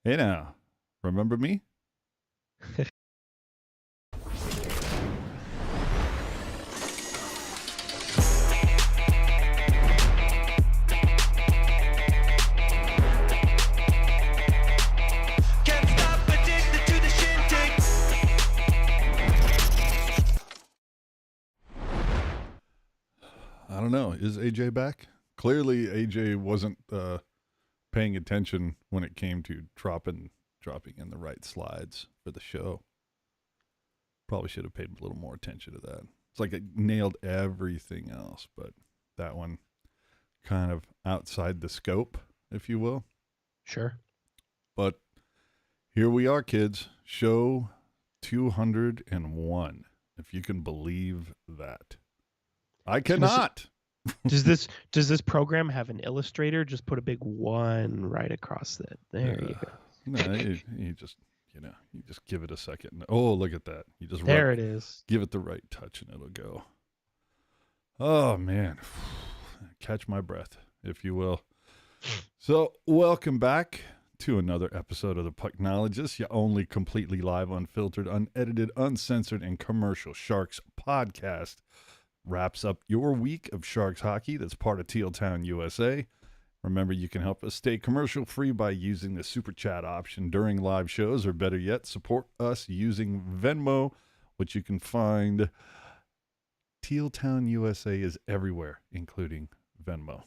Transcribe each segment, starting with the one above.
Hey now, remember me? I don't know. Is AJ back? Clearly, AJ wasn't paying attention when it came to dropping in the right slides for the show. Probably should have paid a little more attention to that. It's like it nailed everything else, but that one kind of outside the scope, if you will. Sure. But here we are, kids. Show 201, if you can believe that. I cannot. Does this program have an illustrator? Just put a big 1 right across that. There you go. No, you just give it a second. Oh, look at that. You just there it is. Give it the right touch and it'll go. Oh man. Catch my breath, if you will. So, welcome back to another episode of the Pucknologists, your only completely live, unfiltered, unedited, uncensored, and commercial Sharks podcast. Wraps up your week of Sharks hockey that's part of Teal Town, USA. Remember, you can help us stay commercial-free by using the Super Chat option during live shows, or better yet, support us using Venmo, which you can find. Teal Town, USA is everywhere, including Venmo.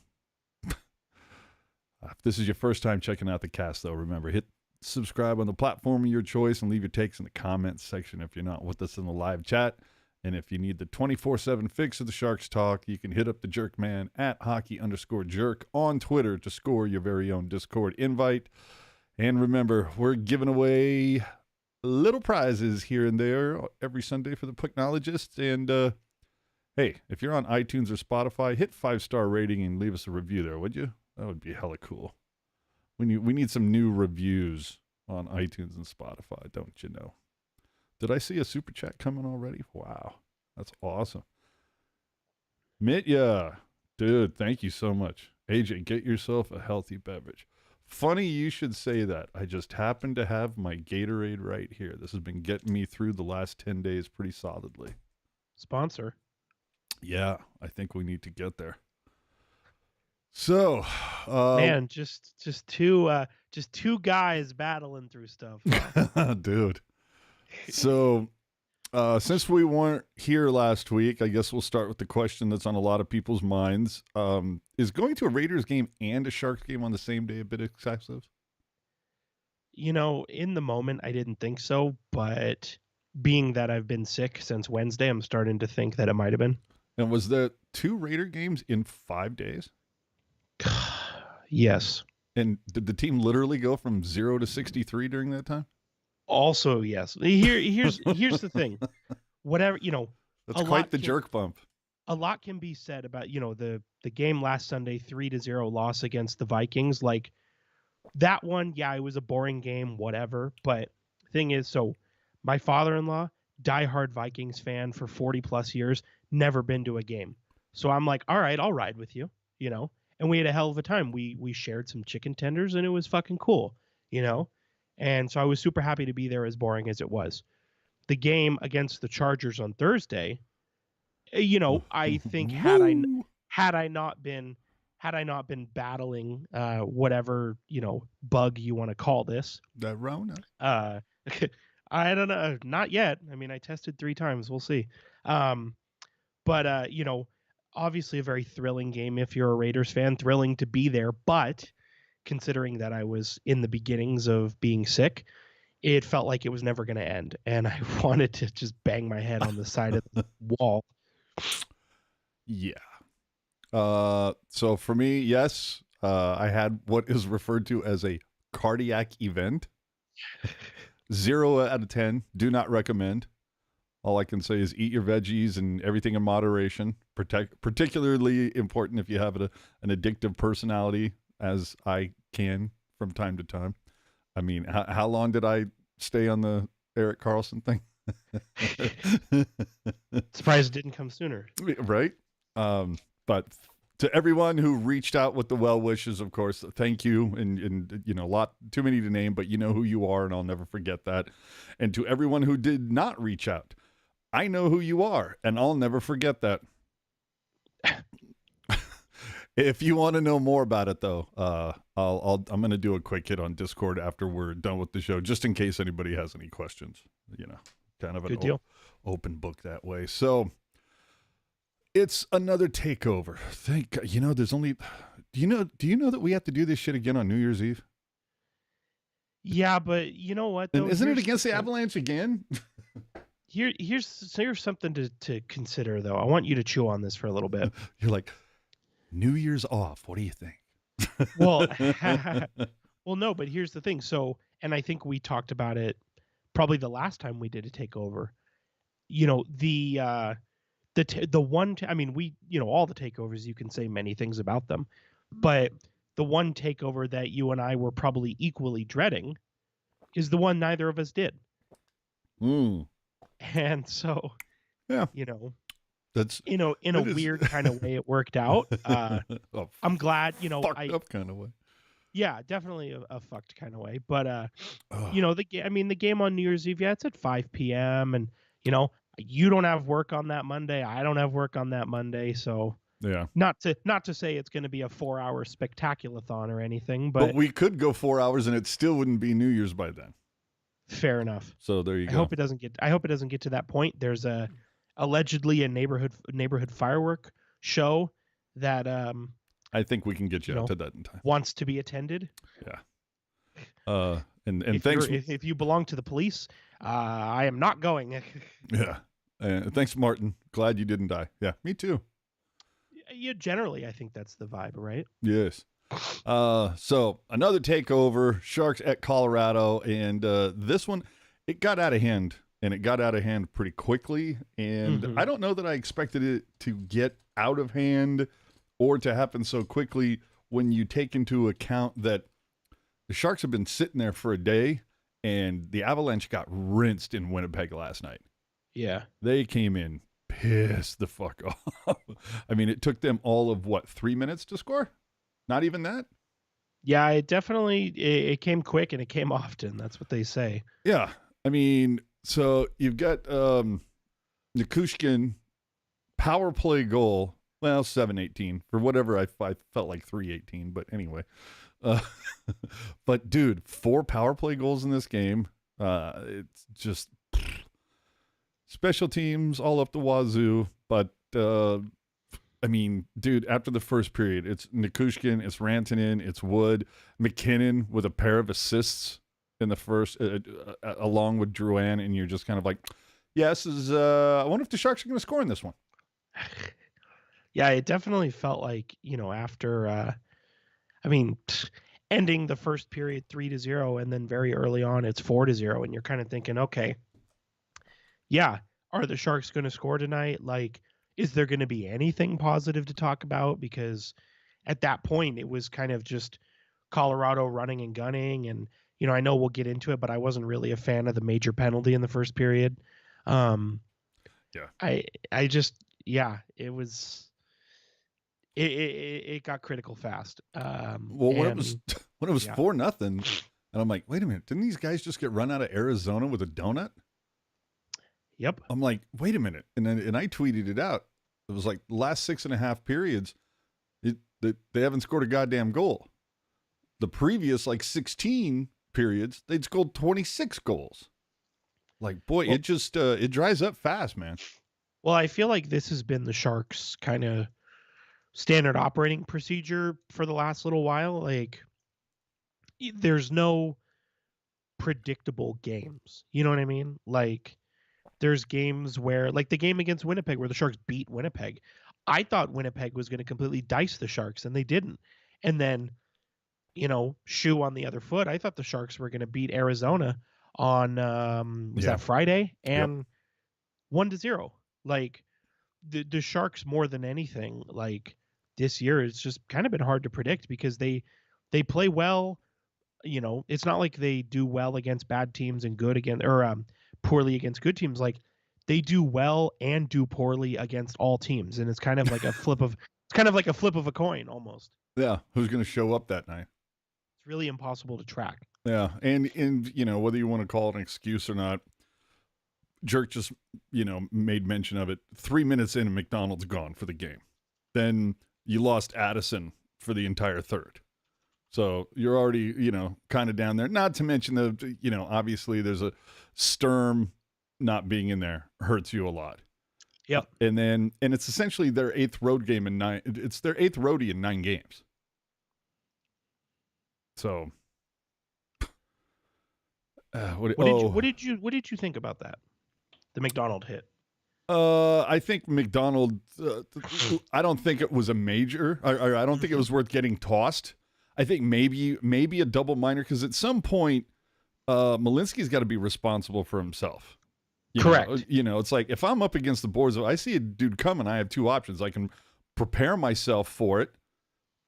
If this is your first time checking out the cast, though, remember, hit subscribe on the platform of your choice and leave your takes in the comments section if you're not with us in the live chat. And if you need the 24/7 fix of the Sharks talk, you can hit up the jerk man at hockey_jerk on Twitter to score your very own Discord invite. And remember, we're giving away little prizes here and there every Sunday for the Pucknologists. And hey, if you're on iTunes or Spotify, hit 5-star rating and leave us a review there, would you? That would be hella cool. We need some new reviews on iTunes and Spotify, don't you know? Did I see a super chat coming already? Wow, that's awesome. Mitya, dude, thank you so much. AJ, get yourself a healthy beverage. Funny you should say that. I just happen to have my Gatorade right here. This has been getting me through the last 10 days pretty solidly. Sponsor. Yeah, I think we need to get there. So, man, just two guys battling through stuff. Dude. So, since we weren't here last week, I guess we'll start with the question that's on a lot of people's minds. Is going to a Raiders game and a Sharks game on the same day a bit excessive? You know, in the moment, I didn't think so, but being that I've been sick since Wednesday, I'm starting to think that it might have been. And was there 2 Raider games in 5 days? Yes. And did the team literally go from 0 to 63 during that time? Also, yes. Here's the thing. Whatever, that's quite the jerk bump. A lot can be said about, the game last Sunday, 3-0 loss against the Vikings. Like that one, yeah, it was a boring game, whatever. But the thing is, so my father-in-law, diehard Vikings fan for 40 plus years, never been to a game. So I'm like, all right, I'll ride with you, and we had a hell of a time. We shared some chicken tenders and it was fucking cool, And so I was super happy to be there, as boring as it was. The game against the Chargers on Thursday, I think had I not been battling whatever, bug you want to call this. That Rona. I don't know. Not yet. I mean, I tested 3 times. We'll see. But obviously a very thrilling game if you're a Raiders fan, thrilling to be there, but considering that I was in the beginnings of being sick, it felt like it was never going to end. And I wanted to just bang my head on the side of the wall. Yeah. So for me, yes, I had what is referred to as a cardiac event. 0 out of 10. Do not recommend. All I can say is eat your veggies and everything in moderation. Particularly important if you have an addictive personality, as I can from time to time. I mean, how long did I stay on the Erik Karlsson thing? Surprised it didn't come sooner. Right? But To everyone who reached out with the well wishes, of course, thank you. And a lot too many to name, but you know who you are, and I'll never forget that. And to everyone who did not reach out, I know who you are, and I'll never forget that. If you want to know more about it, though, I'm going to do a quick hit on Discord after we're done with the show, just in case anybody has any questions. Kind of an open book that way. So it's another takeover. There's only. Do you know that we have to do this shit again on New Year's Eve? Yeah, but you know what? Though? And isn't it against the Avalanche again? Here's something to consider, though. I want you to chew on this for a little bit. You're like, New Year's off. What do you think? Well, well, no, but here's the thing. So, and I think we talked about it probably the last time we did a takeover. All the takeovers, you can say many things about them, but the one takeover that you and I were probably equally dreading is the one neither of us did. And so, yeah, that's in a weird kind of way it worked out. I'm glad, fucked up kind of way. Yeah, definitely a fucked kind of way. But the game on New Year's Eve, it's at 5 p.m. and you don't have work on that Monday. I don't have work on that Monday, so yeah. Not to say it's going to be a 4-hour spectaculathon or anything, but we could go 4 hours and it still wouldn't be New Year's by then. Fair enough. So there you go. I hope it doesn't get to that point. There's allegedly a neighborhood firework show that I think we can get you out to that in time. Wants to be attended. Yeah. And if thanks if you belong to the police, I am not going. Yeah. Thanks, Martin. Glad you didn't die. Yeah, me too. Yeah, generally I think that's the vibe, right? Yes. So another takeover, Sharks at Colorado, and this one, it got out of hand, and it got out of hand pretty quickly, and I don't know that I expected it to get out of hand or to happen so quickly when you take into account that the Sharks have been sitting there for a day, and the Avalanche got rinsed in Winnipeg last night. Yeah. They came in pissed the fuck off. I mean, it took them all of, 3 minutes to score? Not even that? Yeah, it definitely it came quick and it came often. That's what they say. Yeah. I mean, so you've got Nikushkin power play goal. Well, 7-18 for whatever I felt like 3-18, but anyway. But dude, 4 power play goals in this game. It's just special teams all up the wazoo. But I mean, dude, after the first period, it's Nikushkin, it's Rantanen, it's Wood, McKinnon with a pair of assists in the first, along with Drouin, and you're just kind of like, yeah, this is. I wonder if the Sharks are going to score in this one. Yeah, it definitely felt like, after, ending the first period 3-0, and then very early on it's 4-0, and you're kind of thinking, okay, yeah, are the Sharks going to score tonight? Like, is there going to be anything positive to talk about? Because at that point it was kind of just Colorado running and gunning, and I know we'll get into it, but I wasn't really a fan of the major penalty in the first period. It was. It got critical fast. When it was 4-0, and I'm like, wait a minute, didn't these guys just get run out of Arizona with a donut? Yep. I'm like, wait a minute, and I tweeted it out. It was like the last 6.5 periods, they haven't scored a goddamn goal. The previous 16 periods, they'd scored 26 goals. Like, boy, it just it dries up fast, man. Well, I feel like this has been the Sharks' kind of standard operating procedure for the last little while. Like, there's no predictable games. You know what I mean? Like, there's games where, like the game against Winnipeg, where the Sharks beat Winnipeg. I thought Winnipeg was going to completely dice the Sharks, and they didn't. And then, shoe on the other foot, I thought the Sharks were going to beat Arizona on that Friday, and 1-0. Like, the Sharks, more than anything, like this year, it's just kind of been hard to predict because they play well. It's not like they do well against bad teams and good against, or poorly against good teams. Like, they do well and do poorly against all teams, and it's kind of like a flip of It's kind of like a flip of a coin almost. Yeah, who's going to show up that night? It's really impossible to track. Yeah, and you know, whether you want to call it an excuse or not, Jerk just, you know, made mention of it. 3 minutes in and McDonald's gone for the game. Then you lost Addison for the entire third. So you're already, you know, kind of down there. Not to mention the, you know, obviously there's a Sturm not being in there hurts you a lot. Yep. And it's essentially their 8th road game in 9. It's their 8th roadie in 9 games. So what did you think about that? The McDonald hit. I think McDonald. I don't think it was a major. I don't think it was worth getting tossed. I think maybe a double minor because at some point, Malinsky's got to be responsible for himself. Correct. You know, it's like if I'm up against the boards, I see a dude coming. I have 2 options. I can prepare myself for it,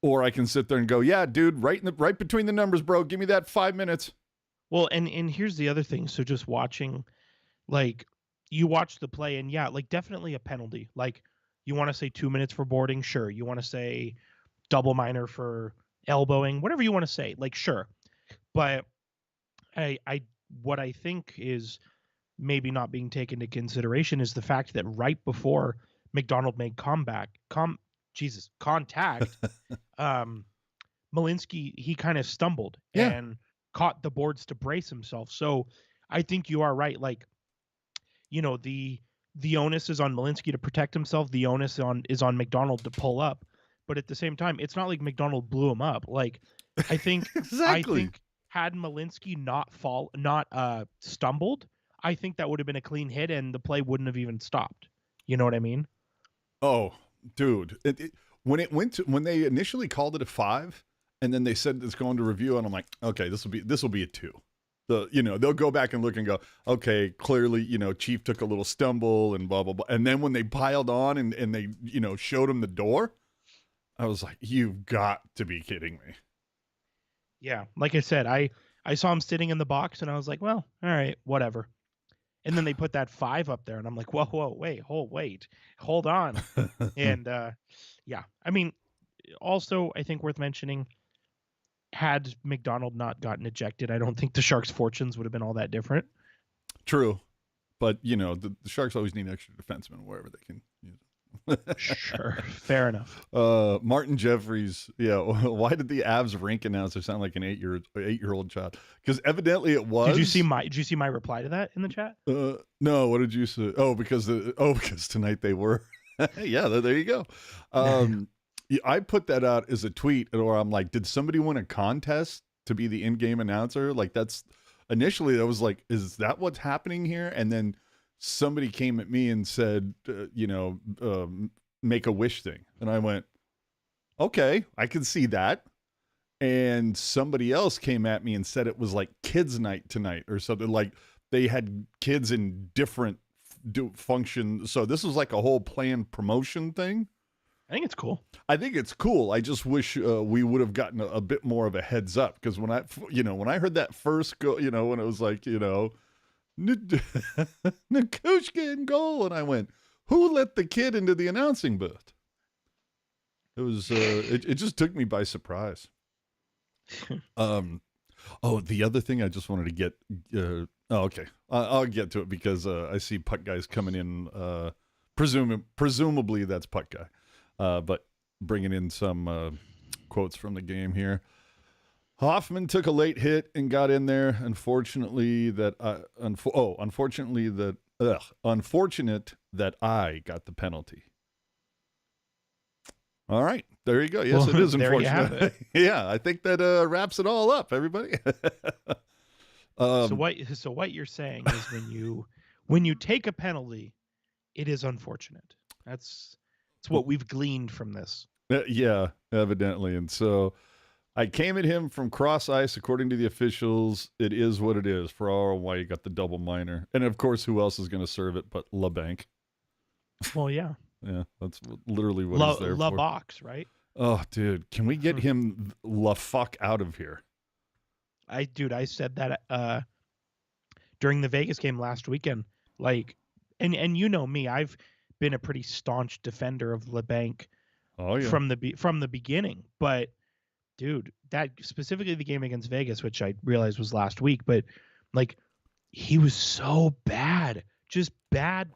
or I can sit there and go, "Yeah, dude, right between the numbers, bro. Give me that 5 minutes." Well, and here's the other thing. So just watching, like, you watch the play, and yeah, like definitely a penalty. Like, you want to say 2 minutes for boarding, sure. You want to say double minor for elbowing, whatever you want to say, like, sure. But what I think is maybe not being taken into consideration is the fact that right before McDonald made contact, Malinsky, he kind of stumbled and caught the boards to brace himself. So I think you are right. Like, you know, the onus is on Malinsky to protect himself. The onus is on McDonald to pull up. But at the same time, it's not like McDonald blew him up. Like, I think exactly. I think had Malinsky not stumbled, I think that would have been a clean hit and the play wouldn't have even stopped. You know what I mean? Oh, dude. When they initially called it a 5 and then they said it's going to review and I'm like, okay, this will be a 2. They'll go back and look and go, okay, clearly, you know, Chief took a little stumble and blah, blah, blah. And then when they piled on and they, you know, showed him the door, I was like, you've got to be kidding me. Yeah. Like I said, I saw him sitting in the box and I was like, well, all right, whatever. And then they put that 5 up there and I'm like, whoa, wait, hold on. And yeah, I mean, also, I think worth mentioning, had McDonald not gotten ejected, I don't think the Sharks' fortunes would have been all that different. True. But, you know, the Sharks always need extra defensemen wherever they can use them. Sure. Fair enough. Martin Jeffries. Yeah. Why did the Avs rink announcer sound like an 8-year-old child? Because evidently it was. Did you see my reply to that in the chat? No. What did you say? Because tonight they were. Yeah. There you go. I put that out as a tweet, or I'm like, did somebody win a contest to be the in-game announcer? Like initially I was like, is that what's happening here? And then somebody came at me and said, make a wish thing. And I went, okay, I can see that. And somebody else came at me and said it was like kids night tonight or something, like they had kids in different functions. So this was like a whole planned promotion thing. I think it's cool. I just wish we would have gotten a bit more of a heads up. Because when I heard that first go, when it was like, Nikushka in goal, and I went, who let the kid into the announcing booth? It was it just took me by surprise. The other thing I just wanted to get okay, I'll get to it because I see Puck guys coming in, presumably that's Puck guy, but bringing in some quotes from the game here. Hoffman took a late hit and got in there. Unfortunate that I got the penalty. All right, there you go. Yes, it is unfortunate. Yeah, I think that wraps it all up, everybody. So what you're saying is when you take a penalty, it is unfortunate. That's what we've gleaned from this. Yeah, evidently, and so. I came at him from cross ice. According to the officials, it is what it is. For all why you got the double minor. And, of course, who else is going to serve it but LeBanc? Well, yeah. Yeah, that's literally what he's there for. LeBox, right? Oh, dude. Can we get him the fuck out of here? I said that during the Vegas game last weekend. Like, and you know me, I've been a pretty staunch defender of LeBanc Oh yeah. from the beginning. But dude, that specifically the game against Vegas, which I realized was last week, but like he was so bad, just bad,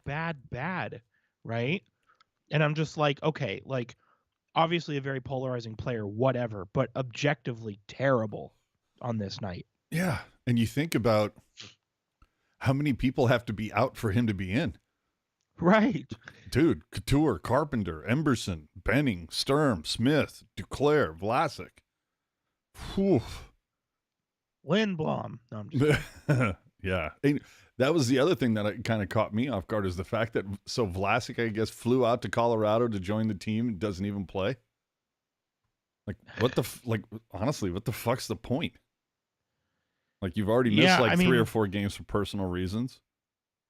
right? And I'm just like, okay, like obviously a very polarizing player, whatever, but objectively terrible on this night. Yeah. And you think about how many people have to be out for him to be in. Right. Dude, Couture, Carpenter, Emberson, Benning, Sturm, Smith, Duclair, Vlasic. Whew. Lindblom. No, I'm just Yeah. And that was the other thing that kind of caught me off guard is the fact that Vlasic, I guess, flew out to Colorado to join the team and doesn't even play. Like, honestly, what the fuck's the point? Like, you've already missed 3 or 4 games for personal reasons.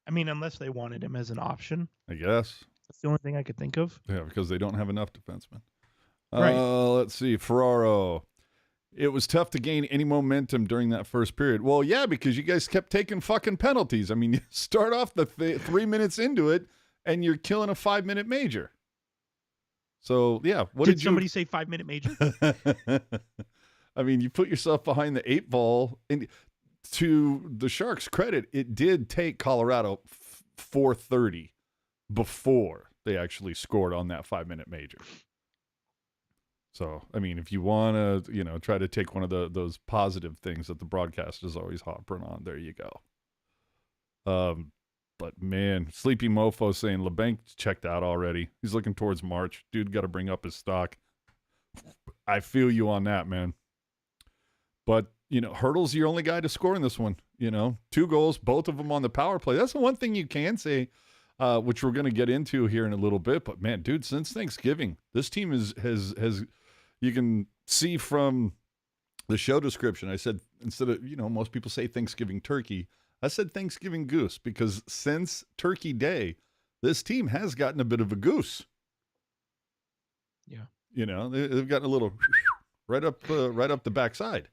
I mean, unless they wanted him as an option. I guess. That's the only thing I could think of. Yeah, because they don't have enough defensemen. Right. Let's see. Ferraro. It was tough to gain any momentum during that first period. Well, yeah, because you guys kept taking fucking penalties. I mean, you start off the 3 minutes into it, and you're killing a 5-minute major. So, yeah. Did somebody say 5-minute major? I mean, you put yourself behind the 8 ball. And to the Sharks' credit, it did take Colorado 4:30 before they actually scored on that 5-minute major. So, I mean, if you want to, try to take one of those positive things that the broadcast is always hopping on, there you go. But man, Sleepy Mofo saying LeBanc checked out already. He's looking towards March. Dude got to bring up his stock. I feel you on that, man. But, Hertl's your only guy to score in this one. 2 goals, both of them on the power play. That's the one thing you can say, which we're going to get into here in a little bit. But, man, dude, since Thanksgiving, this team has you can see from the show description, I said, instead of, most people say Thanksgiving turkey, I said Thanksgiving goose, because since Turkey Day, this team has gotten a bit of a goose. Yeah. They've gotten a little right up the backside.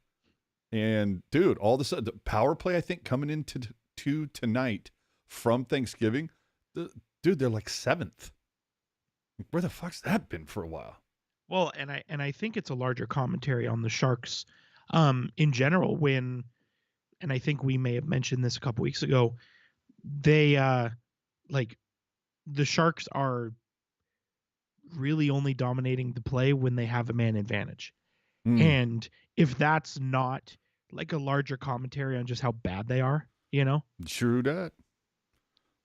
And, dude, all of a sudden, the power play, I think, coming into tonight from Thanksgiving, dude, they're like 7th. Where the fuck's that been for a while? Well, and I think it's a larger commentary on the Sharks in general when, and I think we may have mentioned this a couple weeks ago, they the Sharks are really only dominating the play when they have a man advantage. And if that's not like a larger commentary on just how bad they are, True that.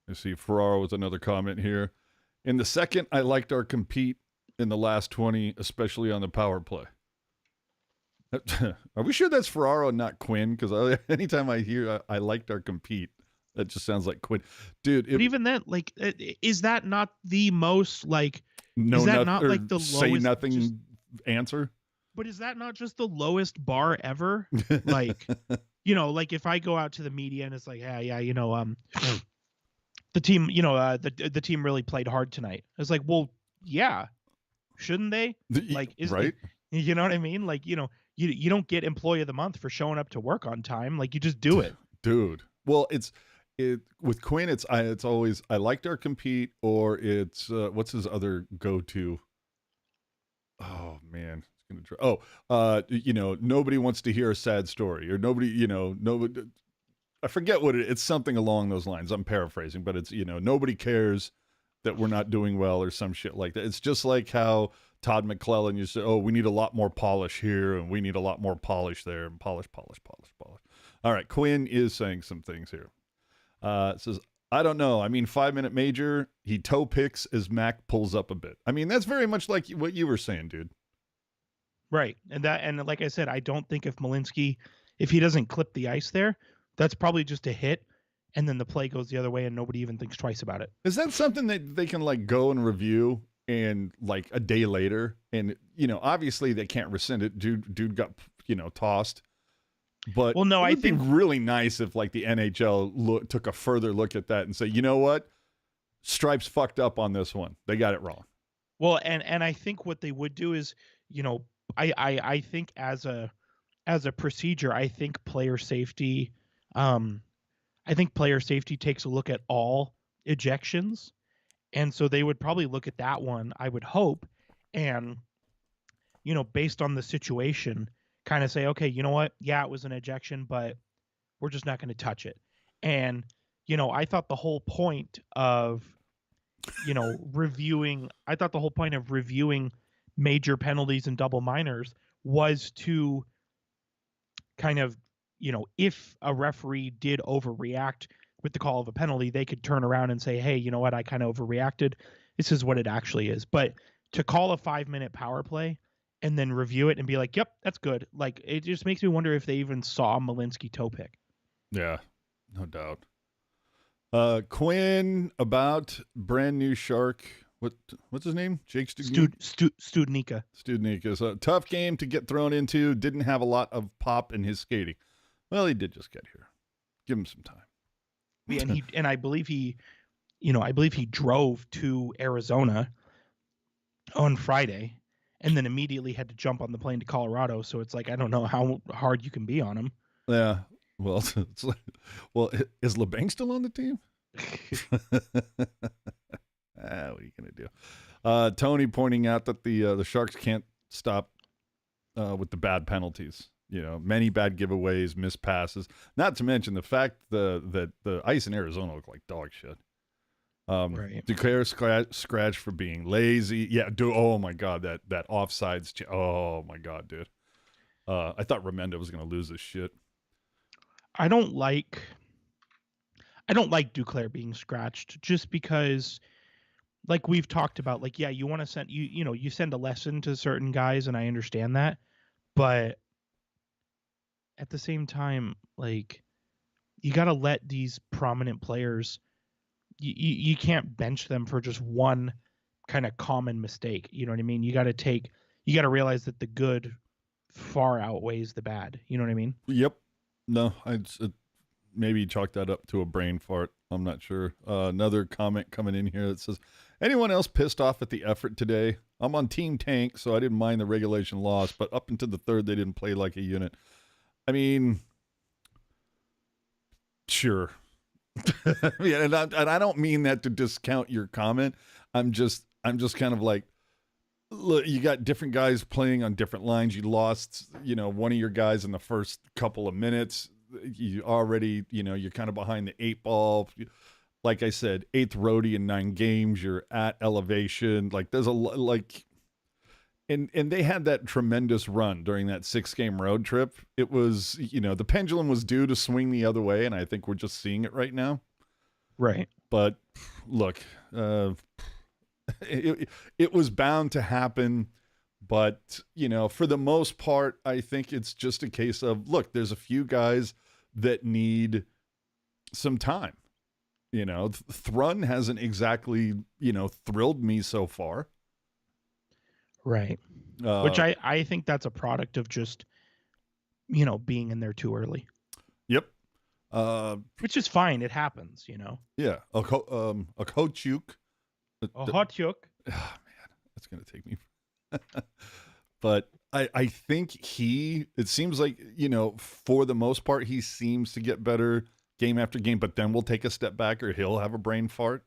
I see Ferraro with another comment here. In the second, I liked our compete in the last 20, especially on the power play. Are we sure that's Ferraro and not Quinn? Because anytime I hear I liked our compete, that just sounds like Quinn. Dude. But even then, like, is that not the most, like, no, is that not like the say lowest nothing answer? But is that not just the lowest bar ever? Like, like if I go out to the media and it's like, the team, the team really played hard tonight. It's like, well, yeah, shouldn't they? Like, right? You know what I mean? Like, you don't get Employee of the Month for showing up to work on time. Like, you just do it, dude. Well, with Quinn, it's always I liked our compete, or it's what's his other go-to? Oh man. Nobody wants to hear a sad story, or nobody. I forget what it's something along those lines. I'm paraphrasing, but it's, nobody cares that we're not doing well or some shit like that. It's just like how Todd McClellan used to say, oh, we need a lot more polish here and we need a lot more polish there, and polish. All right. Quinn is saying some things here. It says, I don't know. I mean, 5-minute major, he toe picks as Mac pulls up a bit. I mean, that's very much like what you were saying, dude. Right. And like I said, I don't think if he doesn't clip the ice there, that's probably just a hit, and then the play goes the other way and nobody even thinks twice about it. Is that something that they can like go and review and like a day later? And, obviously they can't rescind it. Dude got, tossed. But well, no, it would be really nice if like the NHL took a further look at that and say, you know what? Stripes fucked up on this one. They got it wrong. Well, and I think what they would do is, I think as a procedure, I think player safety takes a look at all ejections. And so they would probably look at that one, I would hope, and, based on the situation, kind of say, okay, you know what? Yeah, it was an ejection, but we're just not going to touch it. And, I thought the whole point of, reviewing major penalties and double minors was to kind of, if a referee did overreact with the call of a penalty, they could turn around and say, hey, you know what? I kind of overreacted. This is what it actually is. But to call a 5-minute power play and then review it and be like, yep, that's good. Like, it just makes me wonder if they even saw Malinsky toe pick. Yeah, no doubt. Quinn, about brand new Shark. What's his name? Jake Studnicka. Studnicka. So tough game to get thrown into. Didn't have a lot of pop in his skating. Well, he did just get here. Give him some time. Yeah, and I believe he drove to Arizona on Friday and then immediately had to jump on the plane to Colorado. So it's like, I don't know how hard you can be on him. Yeah. Well, it's like, is LeBanc still on the team? What are you going to do? Tony pointing out that the Sharks can't stop with the bad penalties. Many bad giveaways, missed passes. Not to mention the fact that the ice in Arizona looked like dog shit. Right. Duclair scratch for being lazy. Yeah, oh my God, that offsides. Oh my God, dude. I thought Remenda was going to lose this shit. I don't like Duclair being scratched just because, like we've talked about, like, yeah, you want to send you send a lesson to certain guys, and I understand that, but at the same time, like, you got to let these prominent players, you can't bench them for just one kind of common mistake. You know what I mean? You got to realize that the good far outweighs the bad. You know what I mean? Yep. No, I'd maybe chalk that up to a brain fart. I'm not sure. Another comment coming in here that says, anyone else pissed off at the effort today? I'm on Team Tank, so I didn't mind the regulation loss, but up into the third, they didn't play like a unit. I mean, sure. Yeah, and I don't mean that to discount your comment. I'm just kind of like, look, you got different guys playing on different lines. You lost, one of your guys in the first couple of minutes. You already, you're kind of behind the 8 ball. Like I said, 8th roadie in 9 games. You're at elevation. Like, there's and they had that tremendous run during that 6-game road trip. It was, the pendulum was due to swing the other way, and I think we're just seeing it right now. Right. But look, it was bound to happen. But, for the most part, I think it's just a case of, look, there's a few guys that need some time. Thrun hasn't exactly, thrilled me so far. Right. Which I think that's a product of just, being in there too early. Yep. Which is fine. It happens, Yeah. A Kochuk. A Hotchuk. Oh, man, that's going to take me. But I think it seems like, for the most part, he seems to get better game after game, but then we'll take a step back or he'll have a brain fart.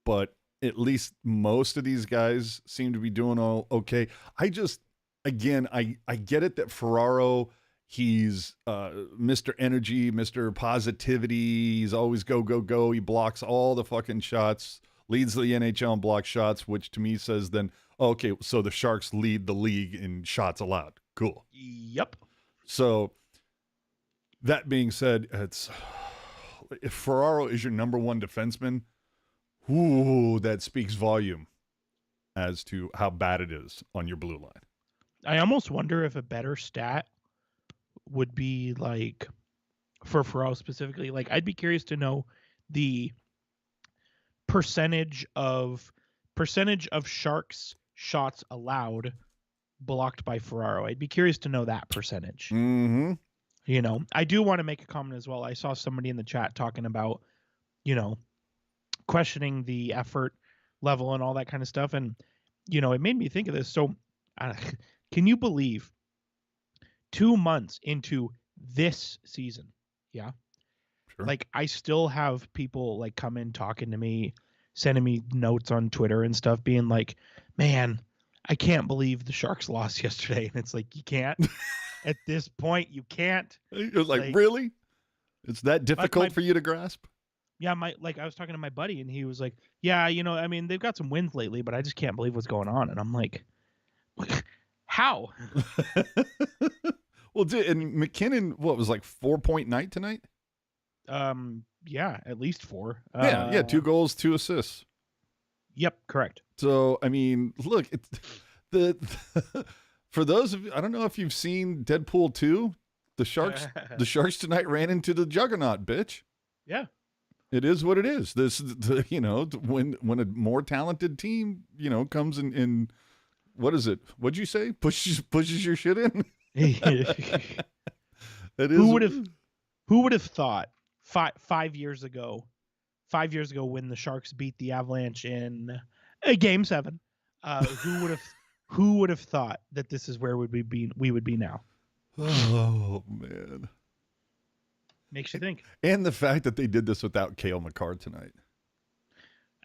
But at least most of these guys seem to be doing all okay. I get it that Ferraro, he's Mr. Energy, Mr. Positivity. He's always go, go, go. He blocks all the fucking shots, leads the NHL in block shots, which to me says then, okay, so the Sharks lead the league in shots allowed. Cool. Yep. So that being said, if Ferraro is your number one defenseman, ooh, that speaks volume as to how bad it is on your blue line. I almost wonder if a better stat would be, like, for Ferraro specifically. Like, I'd be curious to know the percentage of Sharks shots allowed blocked by Ferraro. I'd be curious to know that percentage. Mm-hmm. I do want to make a comment as well. I saw somebody in the chat talking about, questioning the effort level and all that kind of stuff. And, it made me think of this. So can you believe 2 months into this season? Yeah. Sure. Like, I still have people, like, come in talking to me, sending me notes on Twitter and stuff being like, man, I can't believe the Sharks lost yesterday. And it's like, you can't. At this point, you can't. It was like, really? It's that difficult for you to grasp? Yeah, I was talking to my buddy, and he was like, yeah, I mean, they've got some wins lately, but I just can't believe what's going on. And I'm like, how? Well, and McKinnon, what was like 4-point night tonight? Yeah, at least 4. Yeah, 2 goals, 2 assists. Yep, correct. So, I mean, look, for those of you, I don't know if you've seen Deadpool 2, the Sharks tonight ran into the Juggernaut, bitch. Yeah. It is what it is. When a more talented team, comes in what is it? What'd you say? Pushes your shit in? It is. Who would have thought 5 years ago, when the Sharks beat the Avalanche in Game 7, who would have thought that this is where we would be now? Oh man, makes you think. And the fact that they did this without Cale Makar tonight.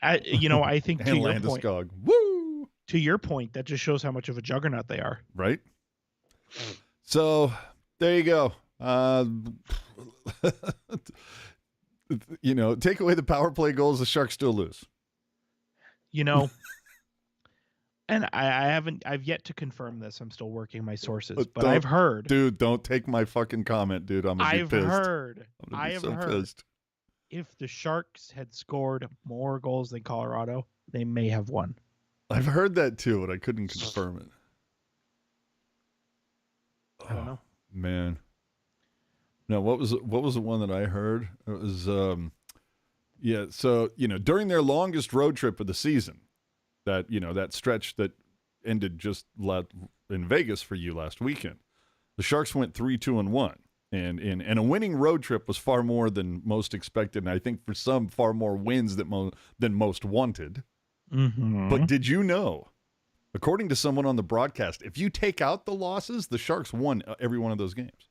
I think to your point, woo! To your point, that just shows how much of a juggernaut they are. Right. So there you go. Take away the power play goals, the Sharks still lose. And I've yet to confirm this. I'm still working my sources, but I've heard. Dude, don't take my fucking comment, dude. I've heard. Pissed. If the Sharks had scored more goals than Colorado, they may have won. I've heard that too, but I couldn't confirm it. I don't know. Man. No, what was the one that I heard? It was so, during their longest road trip of the season, that stretch that ended just in Vegas for you last weekend, the Sharks went 3-2-1. And a winning road trip was far more than most expected, and I think for some far more wins than most wanted. Mm-hmm. But did you know, according to someone on the broadcast, if you take out the losses, the Sharks won every one of those games?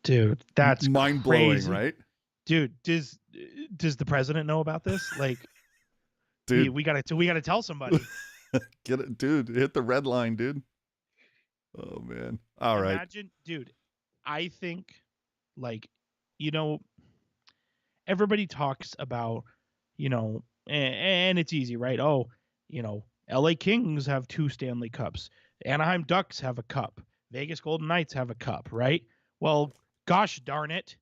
Dude, that's mind-blowing, right? Dude, does the president know about this? Like, dude, we gotta tell somebody. Get it, dude. Hit the red line, dude. Oh man. All right. Imagine, dude. I think, everybody talks about, and it's easy, right? Oh, LA Kings have 2 Stanley Cups. Anaheim Ducks have a cup. Vegas Golden Knights have a cup, right? Well, gosh darn it.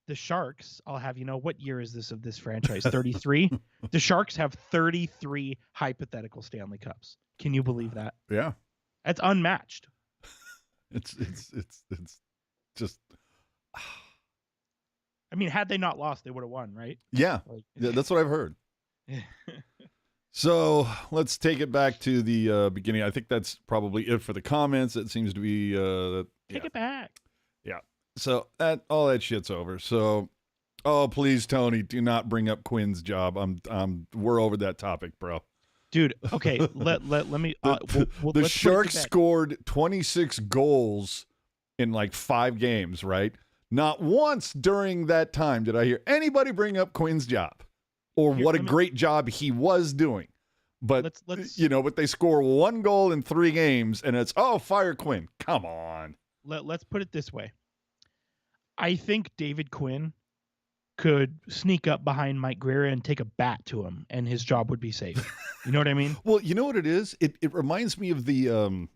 The Sharks, I'll have what year is this of this franchise? 33? The Sharks have 33 hypothetical Stanley Cups. Can you believe that? Yeah. That's unmatched. It's just. I mean, had they not lost, they would have won, right? Yeah. Yeah, that's what I've heard. So let's take it back to the beginning. I think that's probably it for the comments. It seems to be take it back. Yeah. So all that shit's over. So, oh please, Tony, do not bring up Quinn's job. We're over that topic, bro. Dude, okay, let me. The Sharks scored 26 goals in like 5 games, right? Not once during that time did I hear anybody bring up Quinn's job or what a great job he was doing. But let's but they score 1 goal in 3 games, and it's fire Quinn. Come on. Let's put it this way. I think David Quinn could sneak up behind Mike Grier and take a bat to him, and his job would be safe. You know what I mean? Well, you know what it is? It reminds me of the I'm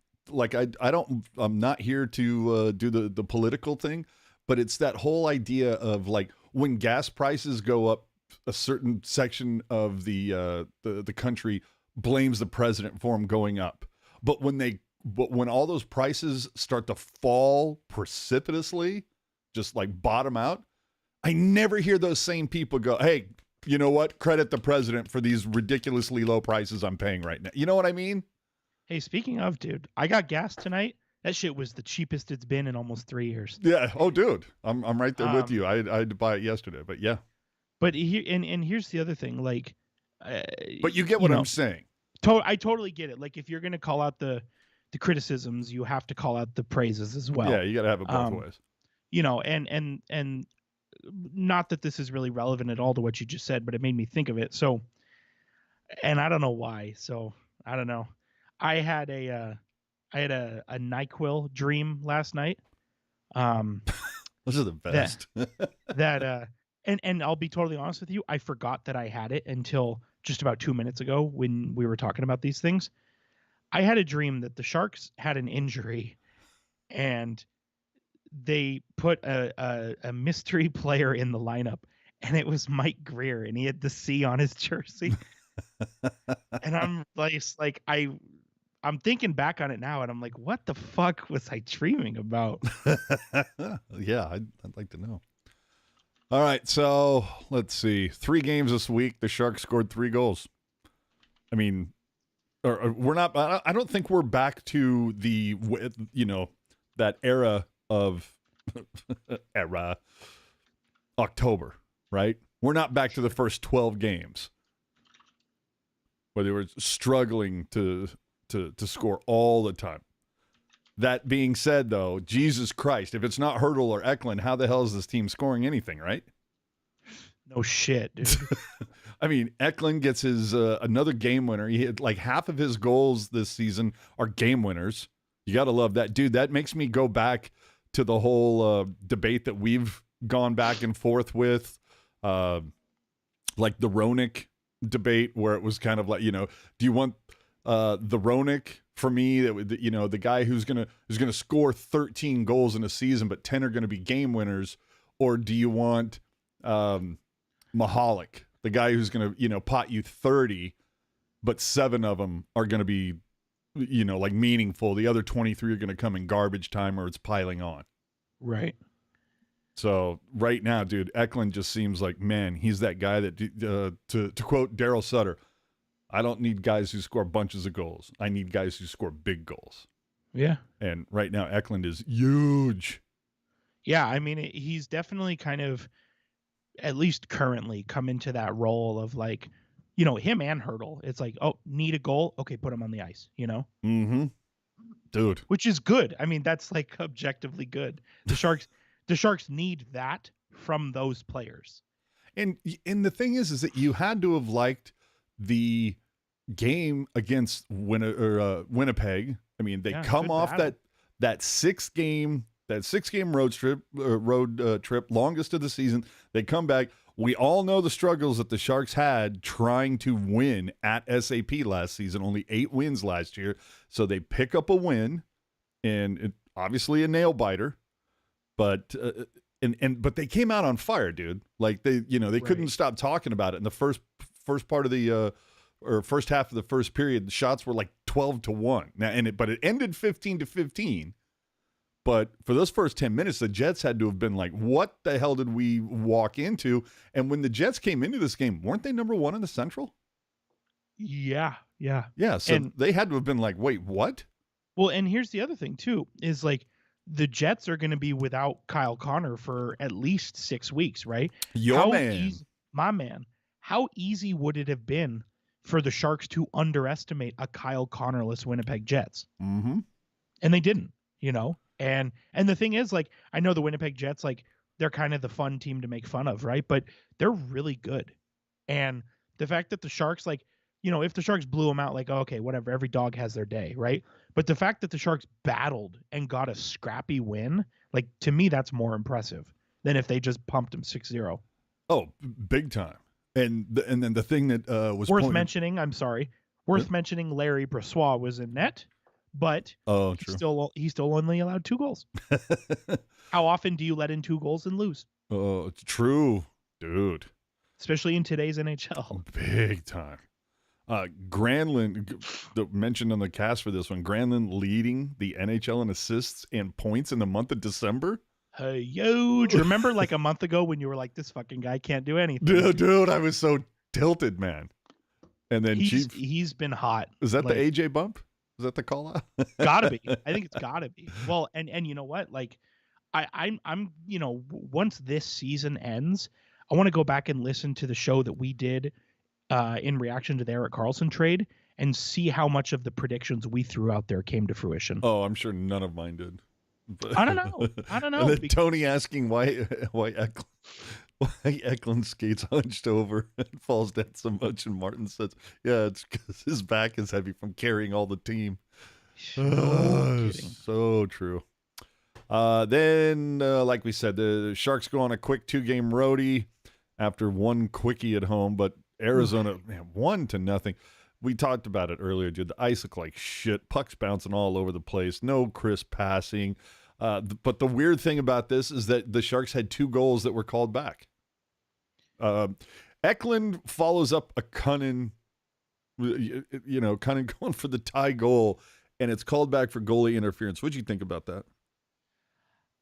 not here to do the political thing, but it's that whole idea of like when gas prices go up, a certain section of the country blames the president for them going up. But when all those prices start to fall precipitously, just like bottom out, I never hear those same people go, hey, you know what? Credit the president for these ridiculously low prices I'm paying right now. You know what I mean? Hey, speaking of, dude, I got gas tonight. That shit was the cheapest it's been in almost 3 years. Yeah. Oh, dude, I'm right there with you. I had to buy it yesterday, but yeah. But here's the other thing, like. But you get what I'm saying. I totally get it. Like if you're gonna call out the criticisms, you have to call out the praises as well. Yeah, you got to have it both ways. And not that this is really relevant at all to what you just said, but it made me think of it. So and I don't know why. So I don't know. I had a NyQuil dream last night. Those are the That best. and I'll be totally honest with you, I forgot that I had it until just about 2 minutes ago when we were talking about these things. I had a dream that the Sharks had an injury and they put a mystery player in the lineup, and it was Mike Greer, and he had the C on his jersey. And I'm like I'm thinking back on it now, and I'm like, what the fuck was I dreaming about? Yeah, I'd like to know. All right, so let's see. 3 games this week. The Sharks scored 3 goals. I mean, or we're not. I don't think we're back to the that era of October, right? We're not back to the first 12 games where they were struggling to score all the time. That being said, though, Jesus Christ, if it's not Hertl or Eklund, how the hell is this team scoring anything, right? No shit, dude. I mean, Eklund gets his another game winner. He hit like half of his goals this season are game winners. You got to love that. Dude, that makes me go back to the whole debate that we've gone back and forth with, like the Roenick debate, where it was kind of like, do you want the Roenick for me, that the guy who's gonna score 13 goals in a season, but 10 are going to be game winners, or do you want Mahalik, the guy who's going to pot you 30, but 7 of them are going to be like meaningful. The other 23 are going to come in garbage time or it's piling on. Right. So right now, dude, Eklund just seems like, man, he's that guy that to quote Daryl Sutter, I don't need guys who score bunches of goals. I need guys who score big goals. Yeah. And right now, Eklund is huge. Yeah, I mean, he's definitely kind of, at least currently, come into that role of like, him and Hertl. It's like, oh, need a goal? Okay, put him on the ice, Mm-hmm. Dude. Which is good. I mean, that's like objectively good. The Sharks need that from those players. And the thing is that you had to have liked the game against Winnipeg. I mean, they come off that 6-game road trip, longest of the season. They come back. We all know the struggles that the Sharks had trying to win at SAP last season. Only 8 wins last year, so they pick up a win, and obviously a nail biter. But but they came out on fire, dude. Like they couldn't stop talking about it in the first part of the or first half of the first period. The shots were like 12-1. Now, but it ended 15-15. But for those first 10 minutes, the Jets had to have been like, what the hell did we walk into? And when the Jets came into this game, weren't they number 1 in the Central? Yeah. So they had to have been like, wait, what? Well, and here's the other thing too, is like the Jets are going to be without Kyle Connor for at least 6 weeks, right? My man. How easy would it have been for the Sharks to underestimate a Kyle Connorless Winnipeg Jets? Mm-hmm. And they didn't, And the thing is, like, I know the Winnipeg Jets, like, they're kind of the fun team to make fun of, right? But they're really good. And the fact that the Sharks, like, if the Sharks blew them out, like, okay, whatever, every dog has their day, right? But the fact that the Sharks battled and got a scrappy win, like, to me, that's more impressive than if they just pumped them 6-0. Oh, big time. And then the thing that was worth mentioning, Larry Brossoit was in net. But he still only allowed 2 goals. How often do you let in 2 goals and lose? Oh, it's true, dude. Especially in today's NHL. Big time. Granlund, mentioned on the cast for this one, Granlund leading the NHL in assists and points in the month of December. Huge. Remember like a month ago when you were like, this fucking guy can't do anything? Dude, I was so tilted, man. And then he's been hot. Is that the AJ bump? Is that the call out? Gotta be. I think it's gotta be. Well, and you know what? Like, I'm once this season ends, I want to go back and listen to the show that we did in reaction to the Erik Karlsson trade and see how much of the predictions we threw out there came to fruition. Oh, I'm sure none of mine did. But I don't know. And then Tony asking why Eklund Eklund skates hunched over and falls down so much, and Martin says, "Yeah, it's because his back is heavy from carrying all the team." No kidding. So true. Then, like we said, the Sharks go on a quick 2-game roadie after one quickie at home, but Arizona, man, 1-0. We talked about it earlier, dude. The ice looked like shit. Pucks bouncing all over the place. No crisp passing. But the weird thing about this is that the Sharks had 2 goals that were called back. Eklund follows up a Cunnin, Cunnin going for the tie goal, and it's called back for goalie interference. What'd you think about that?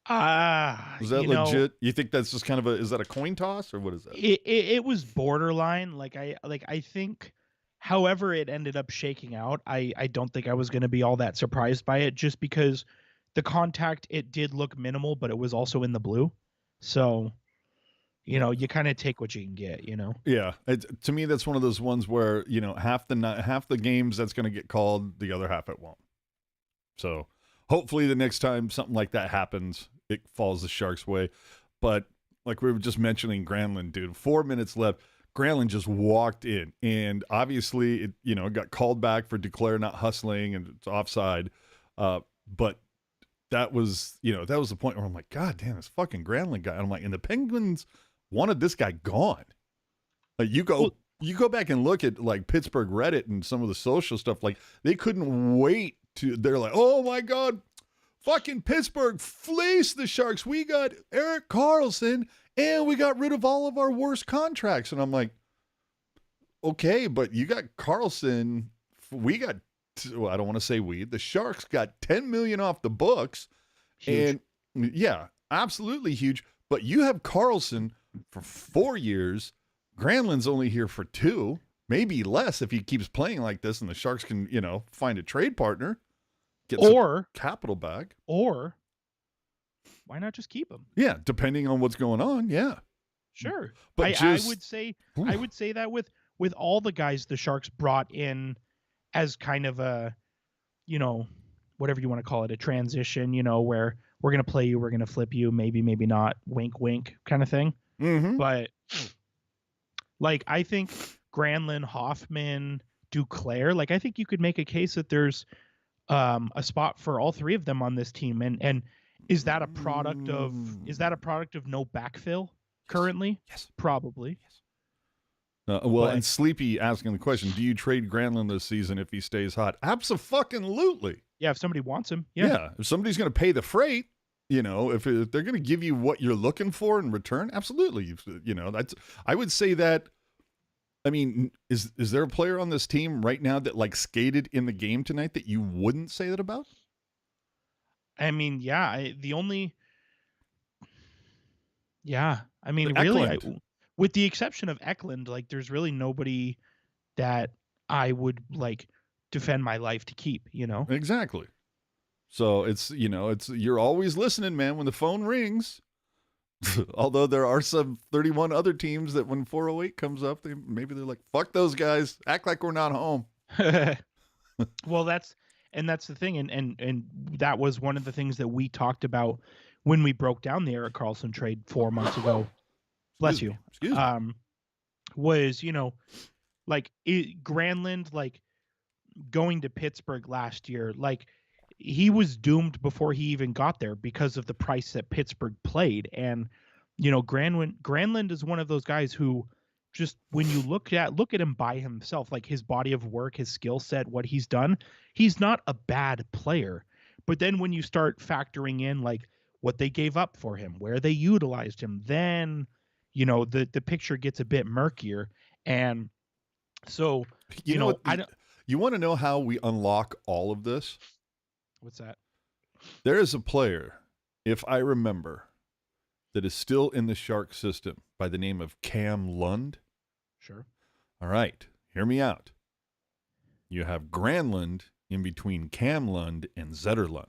Was that legit? You think that's just kind of is that a coin toss or what is that? It was borderline. I think, however it ended up shaking out, I don't think I was going to be all that surprised by it, just because the contact, it did look minimal, but it was also in the blue. So, you kind of take what you can get, Yeah. To me, that's one of those ones where, half the games that's going to get called, the other half it won't. So hopefully the next time something like that happens, it falls the Sharks' way. But like we were just mentioning Granlund, dude, 4 minutes left. Granlund just walked in, and obviously it got called back for declare not hustling, and it's offside. But that was the point where I'm like, God damn, this fucking Granlund guy. And I'm like, and the Penguins wanted this guy gone. Like you go back and look at like Pittsburgh Reddit and some of the social stuff. Like they couldn't wait they're like, oh my God, fucking Pittsburgh fleeced the Sharks. We got Erik Karlsson and we got rid of all of our worst contracts. And I'm like, okay, but you got Karlsson. We got, well, I don't want to say the Sharks got $10 million off the books. Huge. And yeah, absolutely huge. But you have Karlsson for 4 years. Granlund's only here for 2, maybe less if he keeps playing like this, and the Sharks can, find a trade partner, get some capital back. Or why not just keep him? Yeah, depending on what's going on. Yeah, sure. But I would say that with all the guys the Sharks brought in as kind of a, whatever you want to call it, a transition, where we're going to play you, we're going to flip you, maybe not, wink, wink kind of thing. Mm-hmm. But I think Granlund, Hoffman, Duclair, I think you could make a case that there's a spot for all 3 of them on this team. And is that a product of no backfill currently? Yes. Probably. Yes. And Sleepy asking the question, do you trade Granlund this season if he stays hot? Absolutely. Yeah, if somebody wants him. Yeah. If somebody's going to pay the freight, if they're going to give you what you're looking for in return, absolutely. I would say that. I mean, is there a player on this team right now that skated in the game tonight that you wouldn't say that about? I mean, yeah, I mean, but really, with the exception of Eklund, there's really nobody that I would defend my life to keep, Exactly. So it's you're always listening, man, when the phone rings. Although there are some 31 other teams that when 408 comes up, they're like, fuck those guys, act like we're not home. Well, that's the thing. And that was one of the things that we talked about when we broke down the Erik Karlsson trade 4 months ago. Bless you. Excuse me. Was, Granlund, going to Pittsburgh last year, he was doomed before he even got there because of the price that Pittsburgh played. And, Granlund is one of those guys who just, when you look at him by himself, his body of work, his skill set, what he's done, he's not a bad player. But then when you start factoring in what they gave up for him, where they utilized him, then, the picture gets a bit murkier. And so, you want to know how we unlock all of this? What's that? There is a player, if I remember, that is still in the Shark system by the name of Cam Lund. Sure. All right. Hear me out. You have Granlund in between Cam Lund and Zetterlund.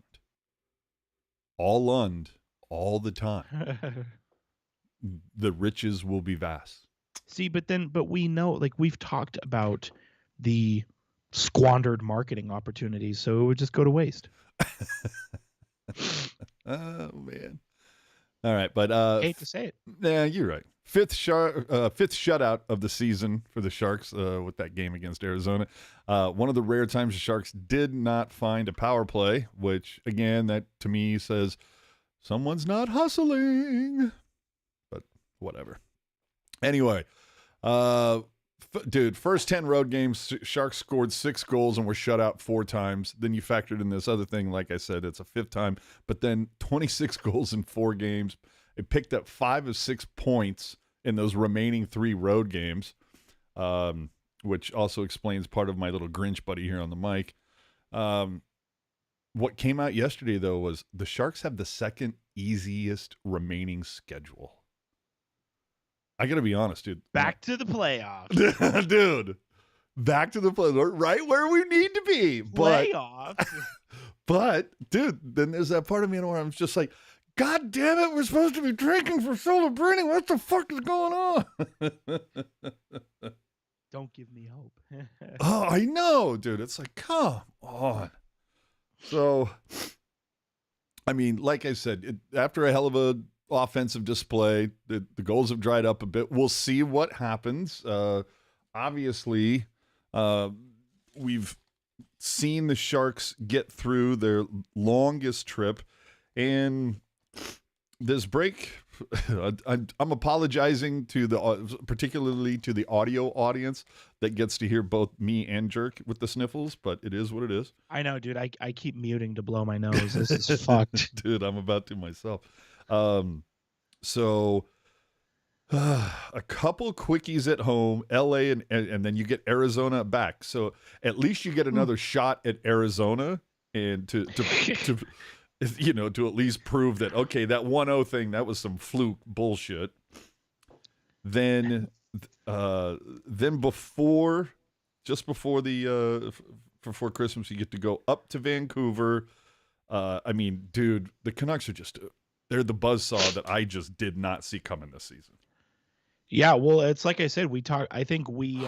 All Lund, all the time. The riches will be vast. See, but we know, we've talked about the squandered marketing opportunities, so it would just go to waste. Oh man. All right, but hate to say it. Yeah, you're right. fifth shutout of the season for the Sharks with that game against Arizona. One of the rare times the Sharks did not find a power play, which, again, that to me says someone's not hustling. But whatever. Anyway, dude, first 10 road games, Sharks scored 6 goals and were shut out 4 times. Then you factored in this other thing. Like I said, it's a 5th time. But then 26 goals in 4 games. It picked up 5 of 6 points in those remaining 3 road games, which also explains part of my little Grinch buddy here on the mic. What came out yesterday, though, was the Sharks have the 2nd easiest remaining schedule. I got to be honest, dude. Back to the playoffs. Dude, back to the playoffs. Right where we need to be. Playoffs? But, dude, then there's that part of me where I'm just like, God damn it, we're supposed to be drinking for celebrating. What the fuck is going on? Don't give me hope. Oh, I know, dude. It's like, come on. So, I mean, like I said, after a hell of a offensive display, the goals have dried up a bit. We'll see what happens. Obviously, we've seen the Sharks get through their longest trip, and this break, I'm apologizing to particularly to the audio audience that gets to hear both me and Jerk with the sniffles, but it is what it is. I know, dude. I keep muting to blow my nose. This is fucked. Dude, I'm about to myself. So a couple quickies at home, LA, and then you get Arizona back. So at least you get another shot at Arizona, and to you know, to at least prove that, okay, that 1-0 thing, that was some fluke bullshit. Then before Christmas, you get to go up to Vancouver. I mean, dude, the Canucks are they're the buzzsaw that I just did not see coming this season. Yeah, well, it's like I said, I think we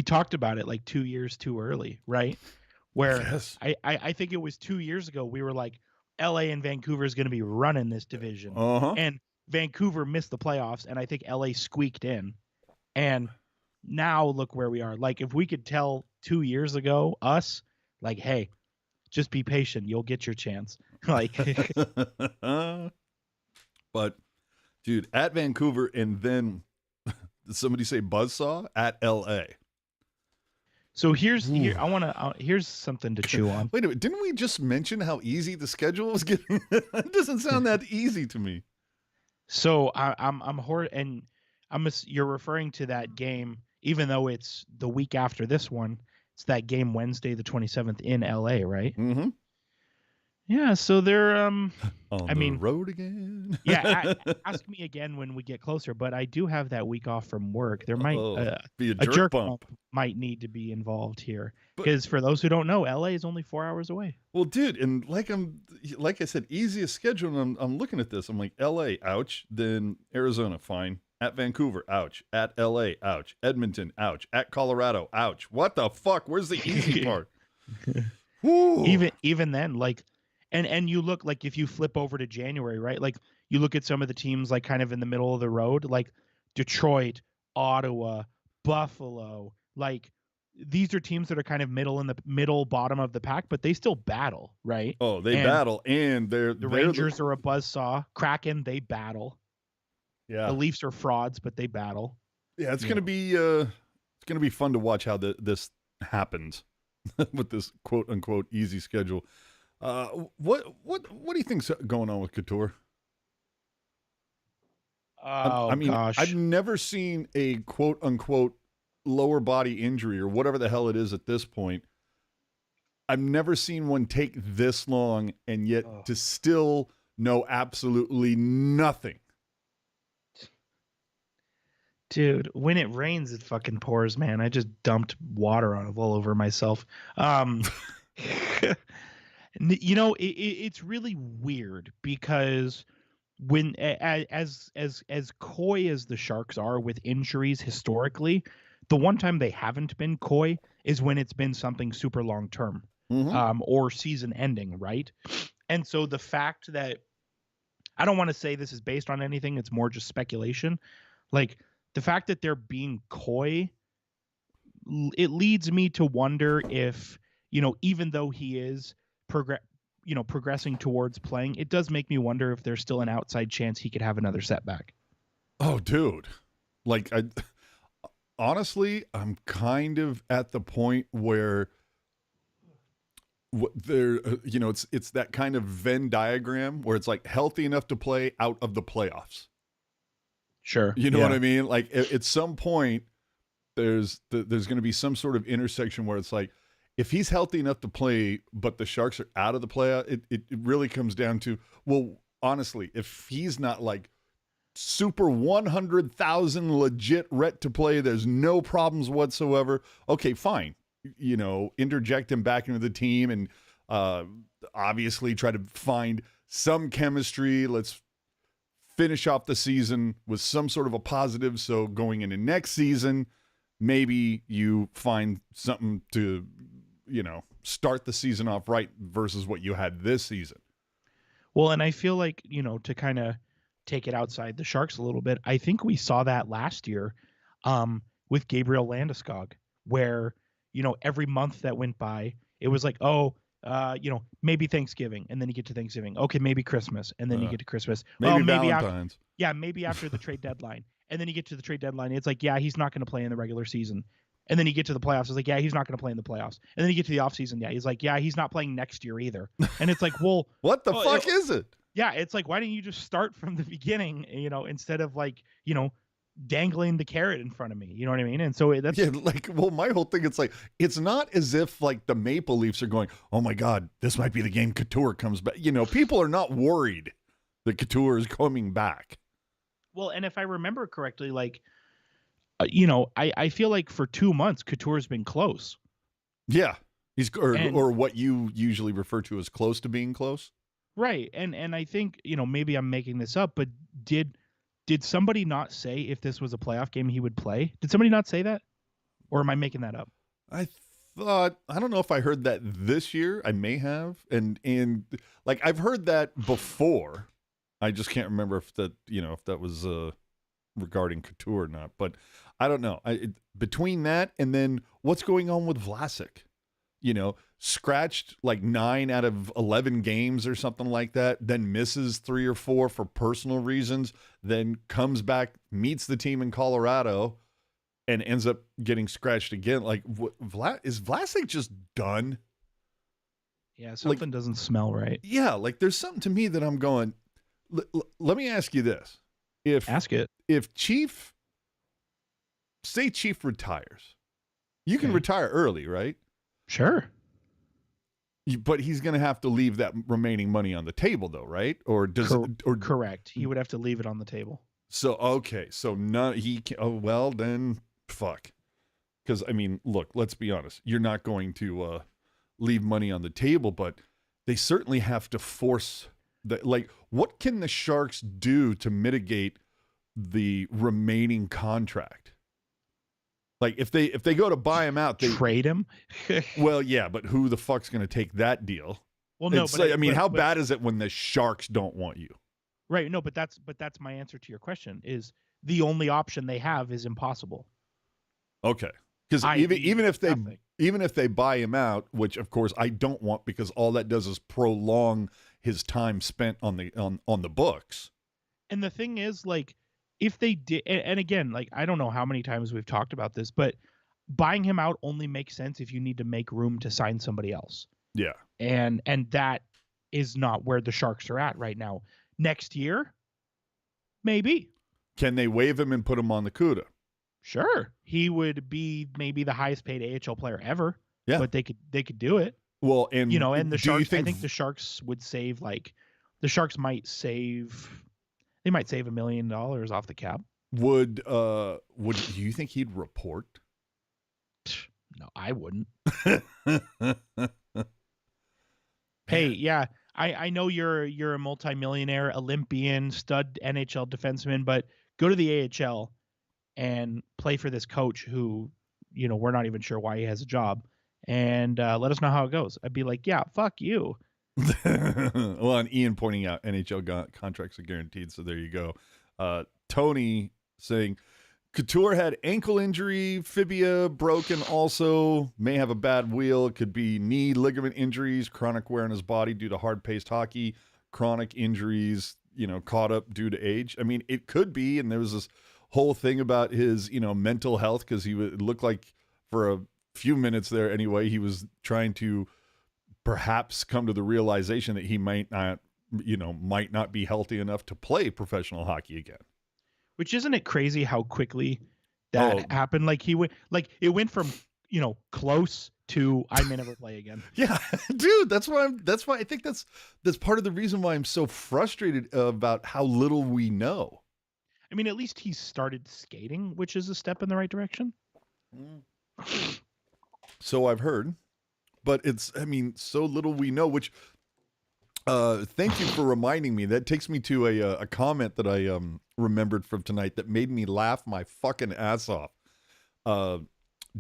talked about it like 2 years too early, right? Where yes. I think it was 2 years ago, we were like, LA and Vancouver is going to be running this division. And Vancouver missed the playoffs, and I think LA squeaked in. And now look where we are. Like, if we could tell 2 years ago, us, like, hey, just be patient. You'll get your chance. Like, but, dude, at Vancouver, and then did somebody say buzzsaw? At LA. So here's something to chew on. Wait a minute, didn't we just mention how easy the schedule was getting? It doesn't sound that easy to me. So you're referring to that game, even though it's the week after this one. It's that game Wednesday, the 27th in LA, right? Mm-hmm. Yeah. So they're on the road again. Yeah. Ask me again when we get closer. But I do have that week off from work. There might be a jerk bump might need to be involved here, because for those who don't know, LA is only 4 hours away. Well, dude, and like I said, easiest schedule. And I'm looking at this. I'm like, LA, ouch. Then Arizona, fine. At Vancouver, ouch. At LA, ouch. Edmonton, ouch. At Colorado, ouch. What the fuck? Where's the easy part? Even then, like, and you look, like, if you flip over to January, right? Like, you look at some of the teams, like, kind of in the middle of the road, like Detroit, Ottawa, Buffalo. Like, these are teams that are kind of middle bottom of the pack, but they still battle, right? Oh, they battle, and the Rangers are a buzzsaw. Kraken, they battle. Yeah, the Leafs are frauds, but they battle. Yeah, it's gonna be fun to watch how this happens with this quote unquote easy schedule. What do you think's going on with Couture? Oh, gosh. I've never seen a quote unquote lower body injury or whatever the hell it is at this point. I've never seen one take this long, and yet to still know absolutely nothing. Dude, when it rains, it fucking pours, man. I just dumped water all over myself. You know, it's really weird, because when as coy as the Sharks are with injuries historically, the one time they haven't been coy is when it's been something super long term, or season ending, right? And so the fact that I don't want to say this is based on anything. It's more just speculation. Like the fact that they're being coy, it leads me to wonder if, even though he is progressing towards playing, it does make me wonder if there's still an outside chance he could have another setback. Oh, dude. Like, honestly, I'm kind of at the point where it's that kind of Venn diagram where it's like healthy enough to play out of the playoffs. Sure. You know what I mean? Like at some point there's going to be some sort of intersection where it's like, if he's healthy enough to play, but the Sharks are out of the playoff, it really comes down to, well, honestly, if he's not like super 100,000 legit ret to play, there's no problems whatsoever. Okay, fine. Interject him back into the team and obviously try to find some chemistry. Let's finish off the season with some sort of a positive. So going into next season, maybe you find something to, start the season off right versus what you had this season. Well, and I feel like, to kind of take it outside the Sharks a little bit, I think we saw that last year with Gabriel Landeskog, where, every month that went by, it was like, maybe Thanksgiving, and then you get to Thanksgiving. Okay, maybe Christmas, and then you get to Christmas. Maybe Valentine's. Maybe after the trade deadline. And then you get to the trade deadline. It's like, yeah, he's not going to play in the regular season. And then you get to the playoffs. It's like, yeah, he's not going to play in the playoffs. And then you get to the offseason. Yeah, he's like, yeah, he's not playing next year either. And it's like, well, what the fuck is it? Yeah, it's like, why didn't you just start from the beginning, instead of like, dangling the carrot in front of me, you know what I mean? And so that's my whole thing, it's like, it's not as if like the Maple Leafs are going, oh my God, this might be the game Couture comes back. People are not worried that Couture is coming back. Well, and if I remember correctly, like, I feel like for 2 months Couture's been close. Yeah, he's or what you usually refer to as close to being close. Right, and I think maybe I'm making this up, but did somebody not say if this was a playoff game he would play? Did somebody not say that, or am I making that up? I don't know if I heard that this year. I may have, and like I've heard that before. I just can't remember if that was regarding Couture or not. But I don't know. Between that and then what's going on with Vlasic, scratched like 9 out of 11 games or something like that, then misses 3 or 4 for personal reasons, then comes back, meets the team in Colorado, and ends up getting scratched again. Like, is Vlasic just done? Yeah, something doesn't smell right. Yeah, like there's something to me that I'm going. Let me ask you this: Ask it. If Chief retires, you can retire early, right? Sure. But he's going to have to leave that remaining money on the table, though, right? Or does correct? He would have to leave it on the table. So okay, so no, he can. Oh well, then fuck. Because I mean, look, let's be honest. You're not going to leave money on the table, but they certainly have to force. Like, what can the Sharks do to mitigate the remaining contract? Like, if they go to buy him out, they trade him. Well, yeah, but who the fuck's going to take that deal? Well, no, but how bad is it when the Sharks don't want you? Right. No, but that's my answer to your question. Is the only option they have is impossible. Okay, because even if they buy him out, which of course I don't want, because all that does is prolong his time spent on the books. And the thing is, like, if they did, and again, like, I don't know how many times we've talked about this, but buying him out only makes sense if you need to make room to sign somebody else. Yeah. And that is not where the Sharks are at right now. Next year, maybe. Can they waive him and put him on the CUDA? Sure. He would be maybe the highest paid AHL player ever. Yeah. But they could do it. Well, and and the Sharks, I think the Sharks would save, like, the Sharks might save $1 million off the cap. Would you think he'd report? No, I wouldn't. Hey, yeah, I know you're a multimillionaire, Olympian, stud NHL defenseman, but go to the AHL and play for this coach who, we're not even sure why he has a job, and let us know how it goes. I'd be like, yeah, fuck you. Well, and Ian pointing out NHL contracts are guaranteed, so there you go. Tony saying Couture had ankle injury, fibia broken also, may have a bad wheel. It could be knee ligament injuries, chronic wear in his body due to hard-paced hockey, chronic injuries, caught up due to age. I mean, it could be, and there was this whole thing about his, mental health because it looked like for a few minutes there anyway, he was trying to perhaps come to the realization that he might not be healthy enough to play professional hockey again. Which, isn't it crazy how quickly that happened? Like it went from, close to I may never play again. Yeah, dude, that's why I think that's part of the reason why I'm so frustrated about how little we know. I mean, at least he started skating, which is a step in the right direction. So I've heard, but so little we know, which thank you for reminding me. That takes me to a comment that I remembered from tonight that made me laugh my fucking ass off.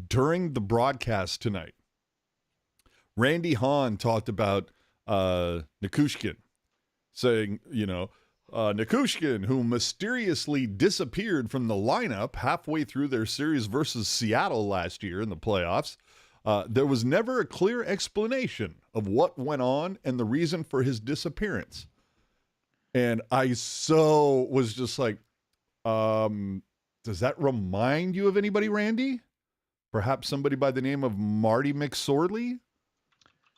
During the broadcast tonight, Randy Hahn talked about Nikushkin, saying, Nikushkin, who mysteriously disappeared from the lineup halfway through their series versus Seattle last year in the playoffs. There was never a clear explanation of what went on and the reason for his disappearance. And I was just like, does that remind you of anybody, Randy? Perhaps somebody by the name of Marty McSorley,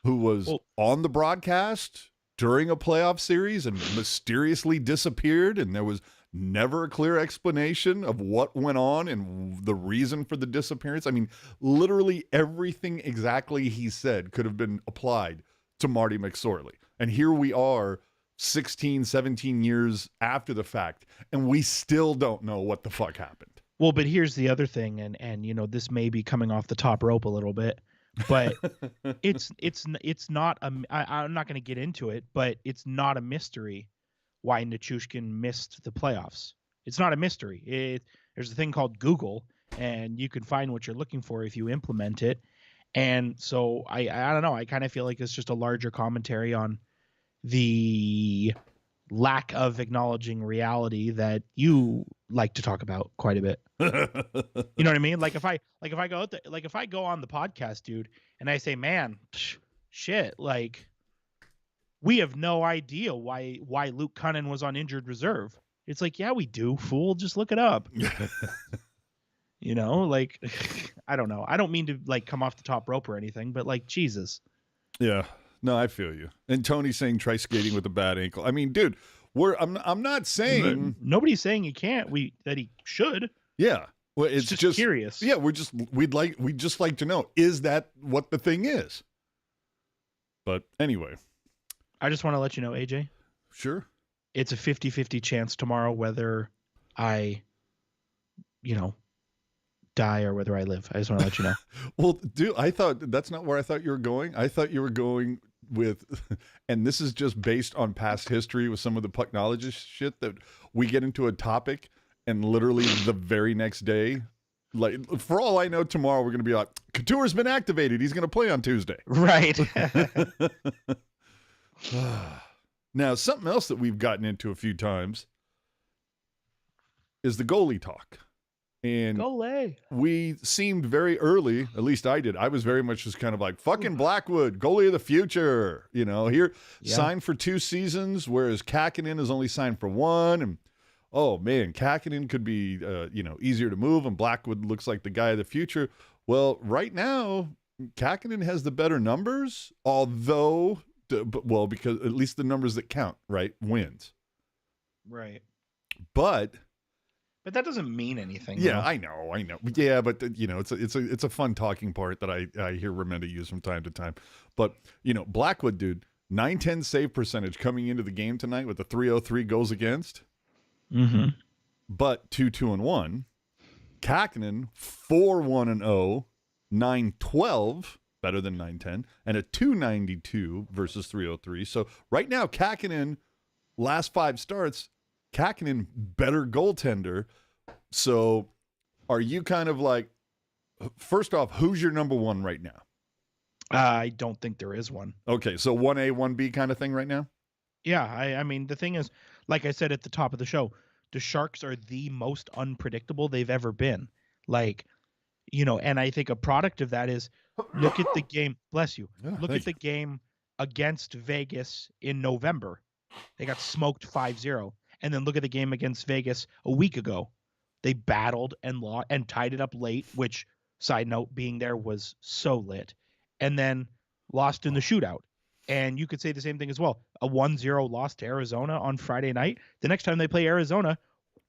who was on the broadcast during a playoff series and mysteriously disappeared, and there was never a clear explanation of what went on and the reason for the disappearance. I mean, literally everything exactly he said could have been applied to Marty McSorley. And here we are 16, 17 years after the fact, and we still don't know what the fuck happened. Well, but here's the other thing, and this may be coming off the top rope a little bit, but it's not I'm not going to get into it, but it's not a mystery why Nichushkin missed the playoffs. It's not a mystery. There's a thing called Google, and you can find what you're looking for if you implement it. And so I don't know. I kind of feel like it's just a larger commentary on the lack of acknowledging reality that you like to talk about quite a bit. You know what I mean? Like if I go out there, like if I go on the podcast, dude, and I say, man, shit, like we have no idea why Luke Cunnin was on injured reserve. It's like, yeah, we do, fool. Just look it up. Like, I don't know. I don't mean to like come off the top rope or anything, but like, Jesus. Yeah. No, I feel you. And Tony's saying try skating with a bad ankle. I mean, dude, I'm not saying nobody's saying he can't. That he should. Yeah. Well, it's just curious. Yeah, we'd just like to know, is that what the thing is? But anyway, I just want to let you know, AJ. Sure. It's a 50-50 chance tomorrow whether I, die or whether I live. I just want to let you know. Well, dude, I thought that's not where I thought you were going. I thought you were going with, and this is just based on past history with some of the pucknologist shit, that we get into a topic and literally the very next day, like for all I know, tomorrow we're going to be like, Couture's been activated. He's going to play on Tuesday. Right. Now, something else that we've gotten into a few times is the goalie talk. And Goalie. We seemed very early, at least I did. I was very much just kind of like, fucking Blackwood, goalie of the future. Signed for 2 seasons, whereas Kakkonen is only signed for 1. And, oh, man, Kakkonen could be, easier to move, and Blackwood looks like the guy of the future. Well, right now, Kakkonen has the better numbers, although, because at least the numbers that count, right, wins. Right. But that doesn't mean anything. Yeah, though. I know. Yeah, but it's a fun talking part that I hear Remenda use from time to time. But Blackwood, dude, 910 save percentage coming into the game tonight with the 303 goals against. Mm-hmm. But 2-2-1. Kakkonen 4-1-0, 912, better than 910, and a 292 versus 303. So right now, Kakkonen, last 5 starts, Kakkonen better goaltender. So are you kind of like, first off, who's your number 1 right now? I don't think there is one. Okay, so 1A, 1B kind of thing right now? Yeah, I mean, the thing is, like I said at the top of the show, the Sharks are the most unpredictable they've ever been. Like, and I think a product of that is look at the game. Bless you. Yeah, Look at the game against Vegas in November. They got smoked 5-0. And then look at the game against Vegas a week ago. They battled and lost and tied it up late, which, side note, being there was so lit. And then lost in the shootout. And you could say the same thing as well. A 1-0 loss to Arizona on Friday night. The next time they play Arizona,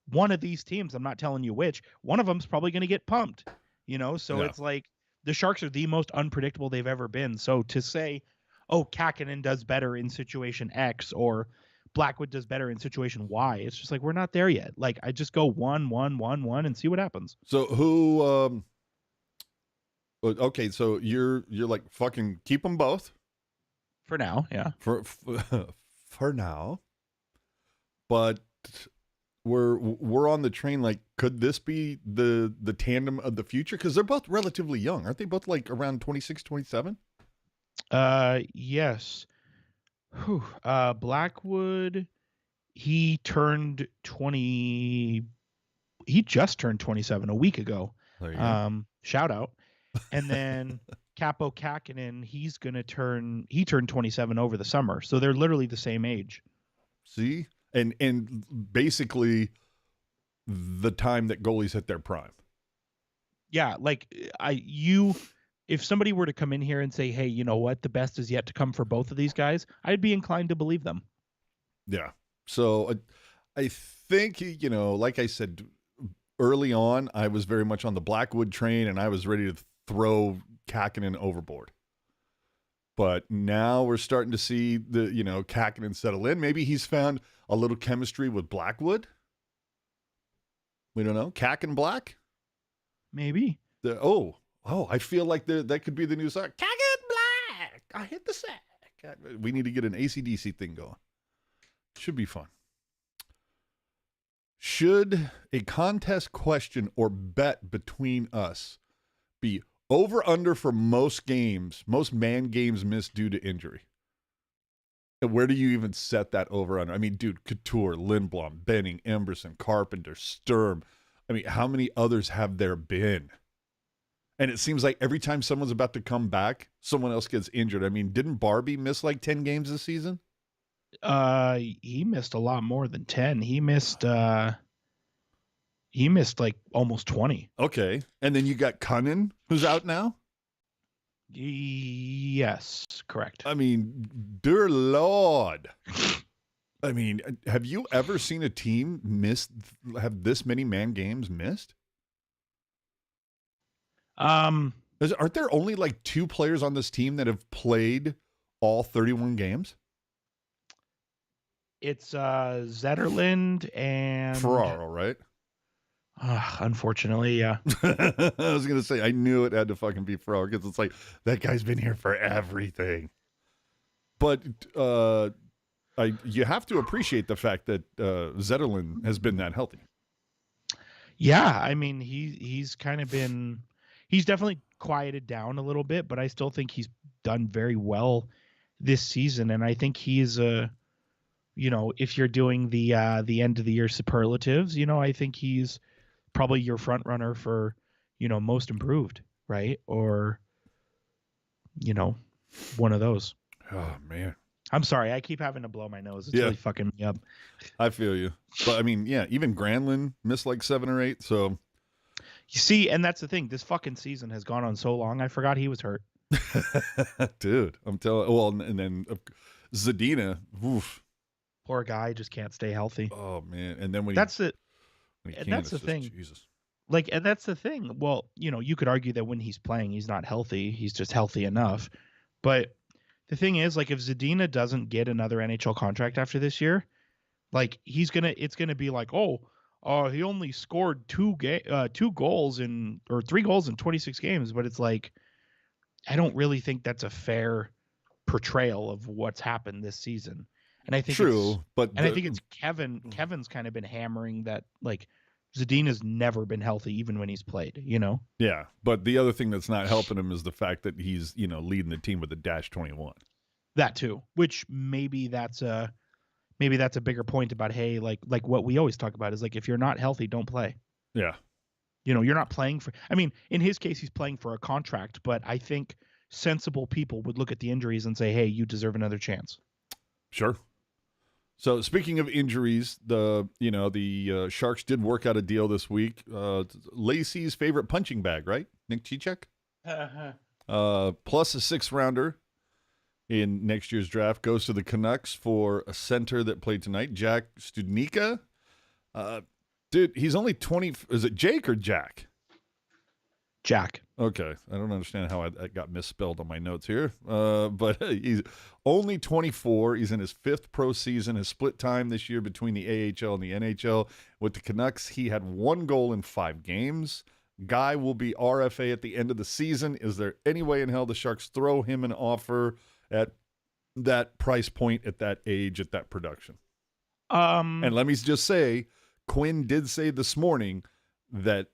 one of these teams, I'm not telling you which, one of them's probably going to get pumped. So It's like the Sharks are the most unpredictable they've ever been. So to say, oh, Kakinen does better in situation X or Blackwood does better in situation Y, it's just like we're not there yet. Like I just go 1-1-1-1 and see what happens. So who okay, so you're like fucking keep them both for now, yeah. For now. But we're on the train. Like, could this be the tandem of the future? Because they're both relatively young, aren't they? Both like around 26, 27? Yes. Blackwood, he turned 20. He just turned 27 a week ago. There you go. Shout out. And then Capo Kakinen, he turned 27 over the summer. So they're literally the same age. See? And basically the time that goalies hit their prime. Yeah, like if somebody were to come in here and say, hey, you know what, the best is yet to come for both of these guys, I'd be inclined to believe them. Yeah. So I think, like I said, early on, I was very much on the Blackwood train and I was ready to throw Kakinen overboard. But now we're starting to see the, Kakinen settle in. Maybe he's found a little chemistry with Blackwood. We don't know. Kak and Black? Maybe. I feel like that could be the new song. Kak and Black. I hit the sack. We need to get an AC/DC thing going. Should be fun. Should a contest question or bet between us be over under for most man games missed due to injury? And where do you even set that over under? I mean, dude, Couture, Lindblom, Benning, Emberson, Carpenter, Sturm. I mean, how many others have there been? And it seems like every time someone's about to come back, someone else gets injured. I mean, didn't Barbie miss like 10 games this season? He missed a lot more than 10. He missed like almost 20. Okay. And then you got Cunnin, who's out now? Yes, correct. I mean, dear Lord. I mean, have you ever seen a team have this many man games missed? Aren't there only like 2 players on this team that have played all 31 games? It's Zetterlund and Ferraro, right? Unfortunately, yeah. I was going to say, I knew it had to fucking be Ferraro because it's like, that guy's been here for everything. But you have to appreciate the fact that Zetterlund has been that healthy. Yeah, I mean, he's kind of been... He's definitely quieted down a little bit, but I still think he's done very well this season. And I think he's if you're doing the end of the year superlatives, I think he's probably your front runner for, most improved, right? Or, one of those. Oh man. I'm sorry. I keep having to blow my nose. It's really fucking me up. I feel you. But I mean, yeah, even Granlund missed like 7 or 8. So you see, and that's the thing. This fucking season has gone on so long. I forgot he was hurt. Dude, I'm telling. Well, and then Zadina. Oof. Poor guy just can't stay healthy. Oh man! And then that's the thing. Jesus. Like, and that's the thing. Well, you could argue that when he's playing, he's not healthy. He's just healthy enough. But the thing is, like, if Zadina doesn't get another NHL contract after this year, like it's gonna be like, he only scored 3 goals in 26 games. But it's like, I don't really think that's a fair portrayal of what's happened this season. And I think I think it's Kevin. Kevin's kind of been hammering that, like, Zadina's never been healthy, even when he's played, Yeah, but the other thing that's not helping him is the fact that he's, leading the team with a -21. That too, which maybe that's a bigger point about, hey, like what we always talk about is like, if you're not healthy, don't play. Yeah. You're not playing for, I mean, in his case, he's playing for a contract, but I think sensible people would look at the injuries and say, hey, you deserve another chance. Sure. So speaking of injuries, the Sharks did work out a deal this week. Lacey's favorite punching bag, right? Nick Cicek? Plus a 6th-rounder in next year's draft goes to the Canucks for a center that played tonight, Jack Studnicka. Dude, he's only 20. Is it Jake or Jack? Jack. Okay. I don't understand how I got misspelled on my notes here. But he's only 24. He's in his 5th pro season. His split time this year between the AHL and the NHL. With the Canucks, he had 1 goal in 5 games. Guy will be RFA at the end of the season. Is there any way in hell the Sharks throw him an offer at that price point, at that age, at that production? And let me just say, Quinn did say this morning that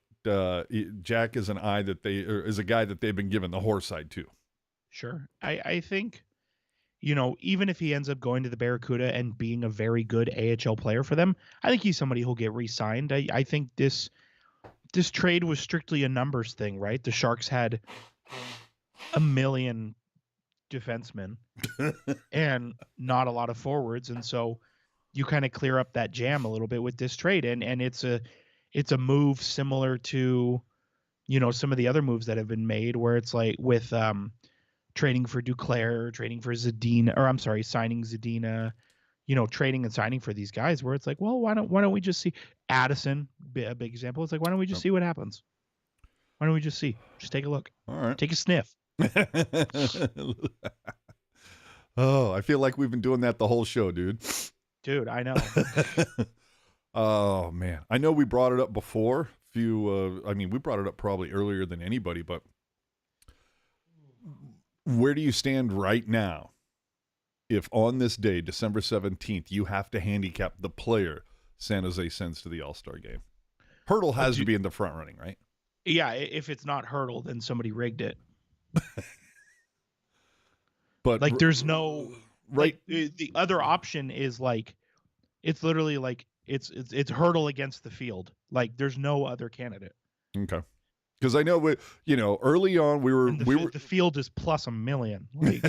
Jack is is a guy that they've been given the horse side to. Sure. I think, even if he ends up going to the Barracuda and being a very good AHL player for them, I think he's somebody who'll get re-signed. I think this trade was strictly a numbers thing, right? The Sharks had a million defensemen and not a lot of forwards, and so you kind of clear up that jam a little bit with this trade, and it's a move similar to some of the other moves that have been made, where it's like with trading for Duclair, trading for Zadina, or I'm sorry, signing Zadina, trading and signing for these guys, where it's like, well, why don't we just see Addison, a big example. It's like, why don't we just see what happens? Why don't we just take a look? All right. Take a sniff. Oh, I feel like we've been doing that the whole show, dude. Dude, I know. Oh, man. I know we brought it up before. We brought it up probably earlier than anybody, but where do you stand right now if on this day, December 17th, you have to handicap the player San Jose sends to the All-Star game? Hertl has to be in the front running, right? Yeah, if it's not Hertl, then somebody rigged it. But like, there's no right. The other option is like, it's literally like it's Hertl against the field. Like, there's no other candidate. Okay. Because I know early on the field is plus $1 million. Like,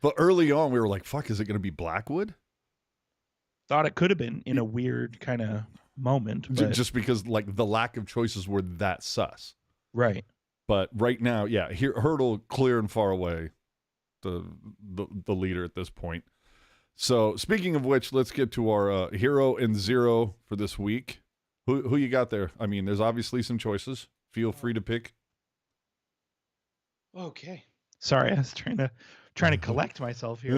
but early on we were like, fuck, is it going to be Blackwood? Thought it could have been in a weird kind of moment, but... just because like the lack of choices were that sus. Right. But right now, yeah, Hertl clear and far away, the leader at this point. So speaking of which, let's get to our hero and zero for this week. Who you got there? I mean, there's obviously some choices. Feel free to pick. Okay. Sorry, I was trying to collect myself here.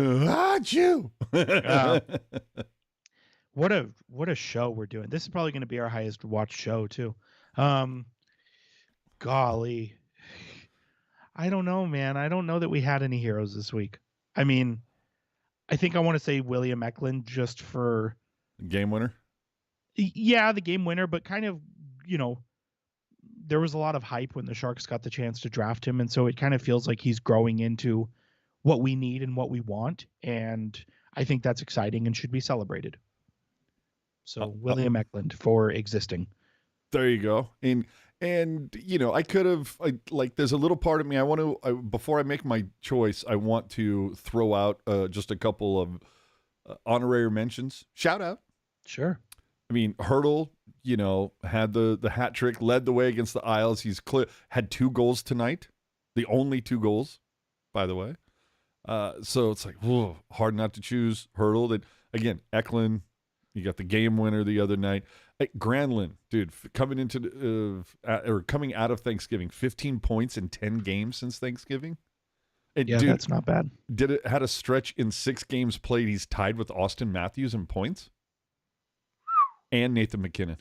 You. What a show we're doing. This is probably going to be our highest watched show too. Golly. I don't know, man. I don't know that we had any heroes this week. I mean, I think I want to say William Eklund just for game winner. Yeah, the game winner, but kind of, there was a lot of hype when the Sharks got the chance to draft him, and so it kind of feels like he's growing into what we need and what we want, and I think that's exciting and should be celebrated. So William Eklund for existing. There you go. And I could have there's a little part of me before I make my choice, I want to throw out just a couple of honorary mentions. Shout out. Sure. I mean, Hertl, had the hat trick, led the way against the Isles. He's had 2 goals tonight, the only 2 goals, by the way. So it's like, whoa, hard not to choose Hertl. That again, Eklund, you got the game winner the other night. Granlund, dude, coming out of Thanksgiving, 15 points in 10 games since Thanksgiving. And yeah, dude, that's not bad. Had a stretch in 6 games played. He's tied with Austin Matthews in points. And Nathan McKinnon.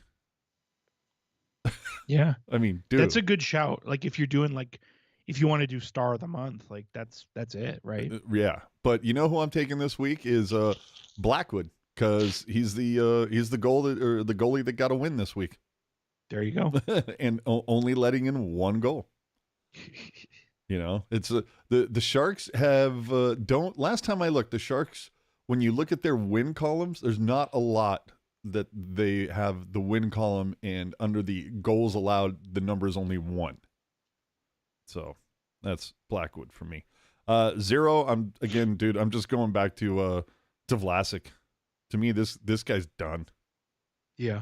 Yeah. I mean, dude. That's a good shout. Like, if you're doing, if you want to do star of the month, that's it, right? Yeah. But you know who I'm taking this week is Blackwood, because he's the goalie that got a win this week. There you go. and only letting in one goal. It's the Sharks have don't. Last time I looked, the Sharks, when you look at their win columns, there's not a lot that they have the win column, and under the goals allowed, the number is only 1. So that's Blackwood for me. 0. I'm just going back to Vlasic. To me, this guy's done. Yeah.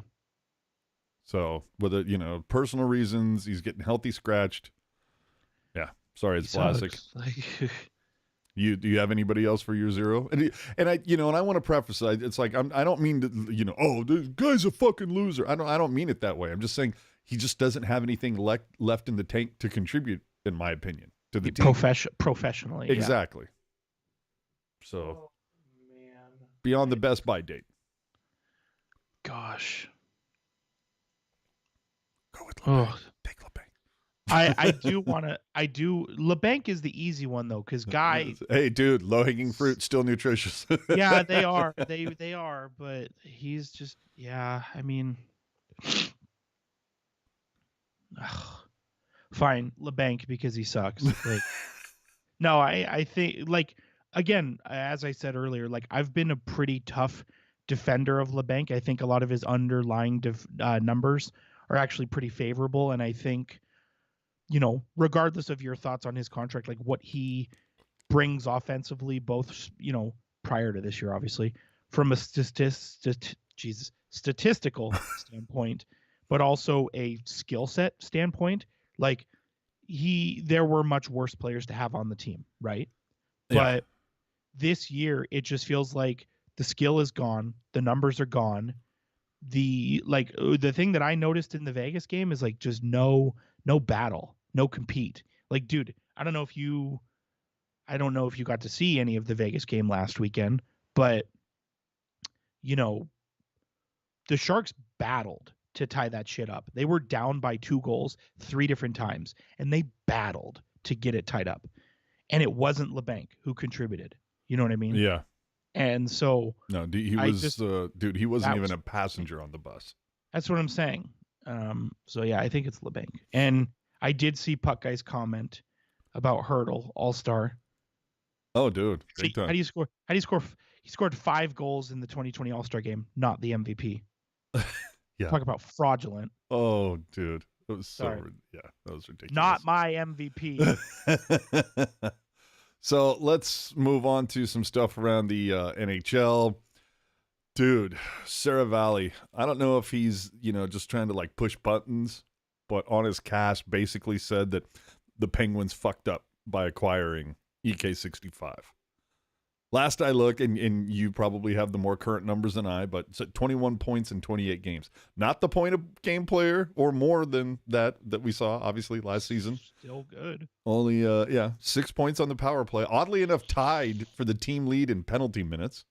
So whether personal reasons, he's getting healthy scratched. Yeah, sorry, it's Vlasic. Like... Do you have anybody else for your 0? And I want to preface it. It's like I don't mean to, oh, this guy's a fucking loser. I don't mean it that way. I'm just saying he just doesn't have anything left in the tank to contribute, in my opinion, to the team. Professionally. Exactly. Yeah. So, man, beyond the best by date. Gosh. Go with LeBanc. Take LeBanc. LeBanc is the easy one though, because Guy. Hey, dude, low hanging fruit, still nutritious. Yeah, they are. They are, but he's just, yeah. I mean, fine, LeBanc because he sucks. Like, no, I think, like, again, as I said earlier, like, I've been a pretty tough defender of LeBanc. I think a lot of his underlying numbers are actually pretty favorable, and I think, regardless of your thoughts on his contract, like what he brings offensively, both, prior to this year, obviously, from a statistical standpoint, but also a skill set standpoint, like there were much worse players to have on the team, right? Yeah. But this year, it just feels like the skill is gone, the numbers are gone. The thing that I noticed in the Vegas game is like just no battle. No compete. Like, dude, I don't know if you got to see any of the Vegas game last weekend, but the Sharks battled to tie that shit up. They were down by 2 goals 3 different times, and they battled to get it tied up. And it wasn't LeBanc who contributed. You know what I mean? Yeah. And so no, he wasn't even a passenger on the bus. That's what I'm saying. So yeah, I think it's LeBanc. And I did see Puck Guy's comment about Hertl, All-Star. Oh, dude. Big time. How do you score? He scored 5 goals in the 2020 All-Star game, not the MVP. Yeah. Talk about fraudulent. Oh, dude. It was that was ridiculous. Not my MVP. So let's move on to some stuff around the NHL. Dude, Sarah Valley. I don't know if he's, just trying to like push buttons, but on his cast basically said that the Penguins fucked up by acquiring EK65. Last I looked, and you probably have the more current numbers than I, but it's at 21 points in 28 games. Not the point of game player or more than that we saw, obviously, last season. Still good. Only, 6 points on the power play. Oddly enough, tied for the team lead in penalty minutes.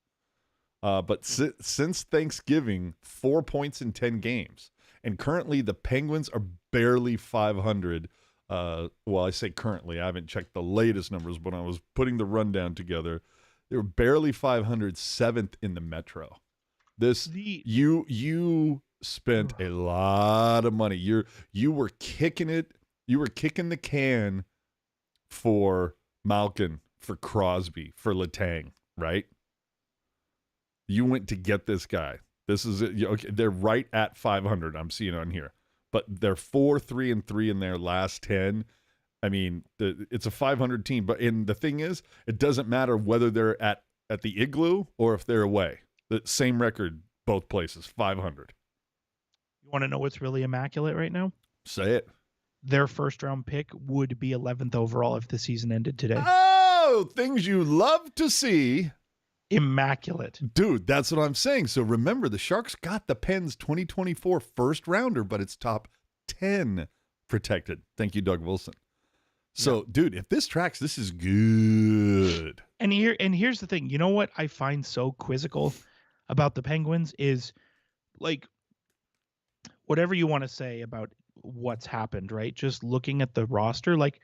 But since Thanksgiving, 4 points in 10 games. And currently, the Penguins are barely 500. Well, I say currently. I haven't checked the latest numbers, but when I was putting the rundown together, they were barely 500, 7th in the Metro. You spent a lot of money. You were kicking it. You were kicking the can for Malkin, for Crosby, for Letang, right? You went to get this guy. This is it. Okay, they're right at 500. I'm seeing it on here, but they're 4-3-3 in their last 10. I mean, it's a 500 team, but the thing is, it doesn't matter whether they're at the Igloo or if they're away. The same record, both places, 500. You want to know what's really immaculate right now? Say it. Their first round pick would be 11th overall if the season ended today. Oh, things you love to see. Immaculate. Dude, that's what I'm saying. So remember, the Sharks got the Pens 2024 first rounder, but it's top 10 protected. Thank you, Doug Wilson. So, dude, if this tracks, this is good. And here's the thing. You know what I find so quizzical about the Penguins is, like, whatever you want to say about what's happened, right? Just looking at the roster, like,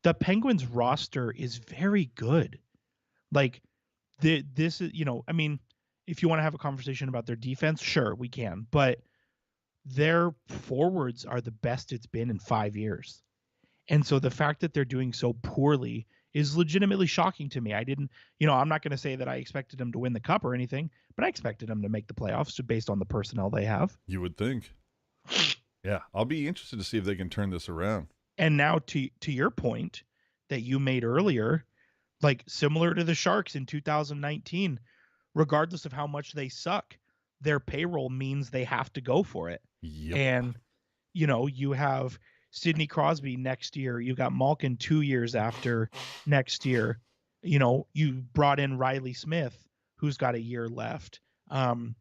the Penguins roster is very good. Like, this is, I mean, if you want to have a conversation about their defense, sure, we can. But their forwards are the best it's been in 5 years. And so the fact that they're doing so poorly is legitimately shocking to me. I didn't, I'm not going to say that I expected them to win the cup or anything, but I expected them to make the playoffs based on the personnel they have. You would think. Yeah, I'll be interested to see if they can turn this around. And now to your point that you made earlier, like similar to the Sharks in 2019, regardless of how much they suck, their payroll means they have to go for it. Yep. And, you have Sidney Crosby next year. You got Malkin 2 years after next year. You brought in Riley Smith, who's got a year left. I'm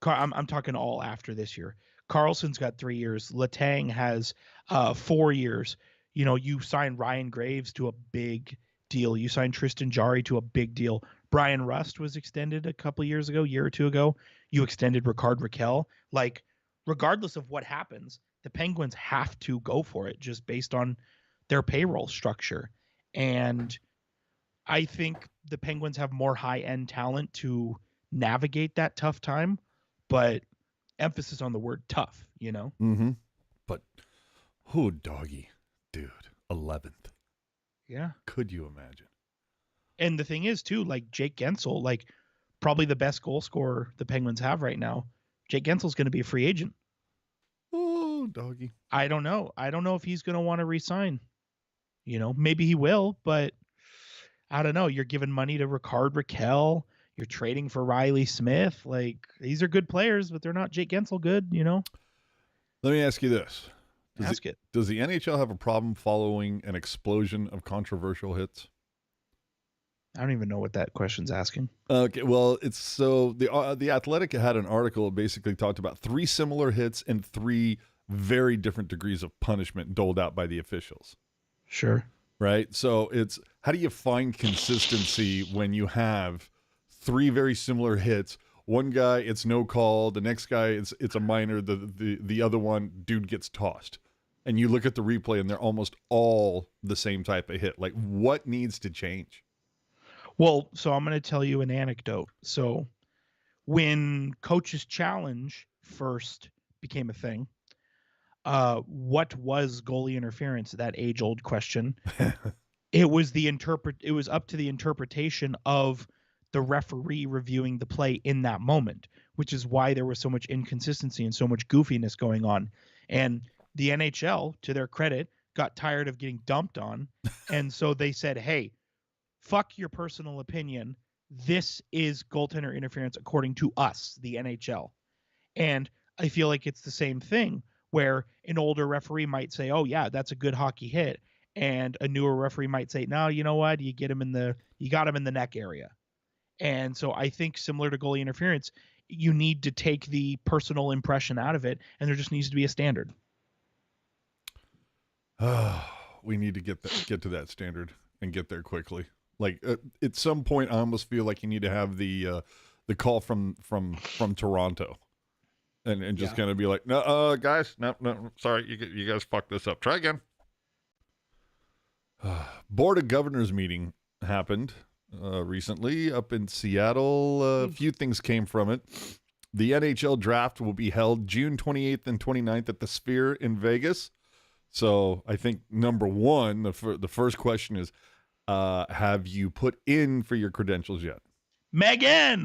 talking all after this year. Carlson's got 3 years. Letang has 4 years. You signed Ryan Graves to a big deal. You signed Tristan Jarry to a big deal. Brian Rust was extended a couple years ago, year or two ago. You extended Ricard Raquel. Like, regardless of what happens, the Penguins have to go for it just based on their payroll structure. And I think the Penguins have more high-end talent to navigate that tough time, but emphasis on the word tough, Mm-hmm. But, doggy, dude, 11th. Yeah. Could you imagine? And the thing is, too, like Jake Gensel, like probably the best goal scorer the Penguins have right now. Jake Gensel's going to be a free agent. Oh, doggy. I don't know. I don't know if he's going to want to resign. Maybe he will, but I don't know. You're giving money to Ricard Raquel. You're trading for Riley Smith. Like, these are good players, but they're not Jake Gensel good, Let me ask you this. Does the NHL have a problem following an explosion of controversial hits? I don't even know what that question's asking. Okay, well, it's so the Athletic had an article that basically talked about 3 similar hits and 3 very different degrees of punishment doled out by the officials. Sure. Right? So it's how do you find consistency when you have 3 very similar hits? One guy, it's no call. The next guy, it's a minor. The other one, dude gets tossed. And you look at the replay, and they're almost all the same type of hit. Like, what needs to change? Well, so I'm going to tell you an anecdote. So when Coach's Challenge first became a thing, what was goalie interference? That age-old question. It was up to the interpretation of the referee reviewing the play in that moment, which is why there was so much inconsistency and so much goofiness going on. And the NHL, to their credit, got tired of getting dumped on. And so they said, hey, fuck your personal opinion. This is goaltender interference according to us, the NHL. And I feel like it's the same thing where an older referee might say, oh, yeah, that's a good hockey hit. And a newer referee might say, no, you know what? You got him in the neck area. And so I think similar to goalie interference, you need to take the personal impression out of it, and there just needs to be a standard. We need to get to that standard and get there quickly. Like at some point, I almost feel like you need to have the call from Toronto, and just kind of be like, no, guys, no, sorry, you guys fucked this up. Try again. Board of Governors meeting happened recently up in Seattle. A few things came from it. The NHL draft will be held June 28th and 29th at the Sphere in Vegas. So I think number one, the first question is, have you put in for your credentials yet? Megan!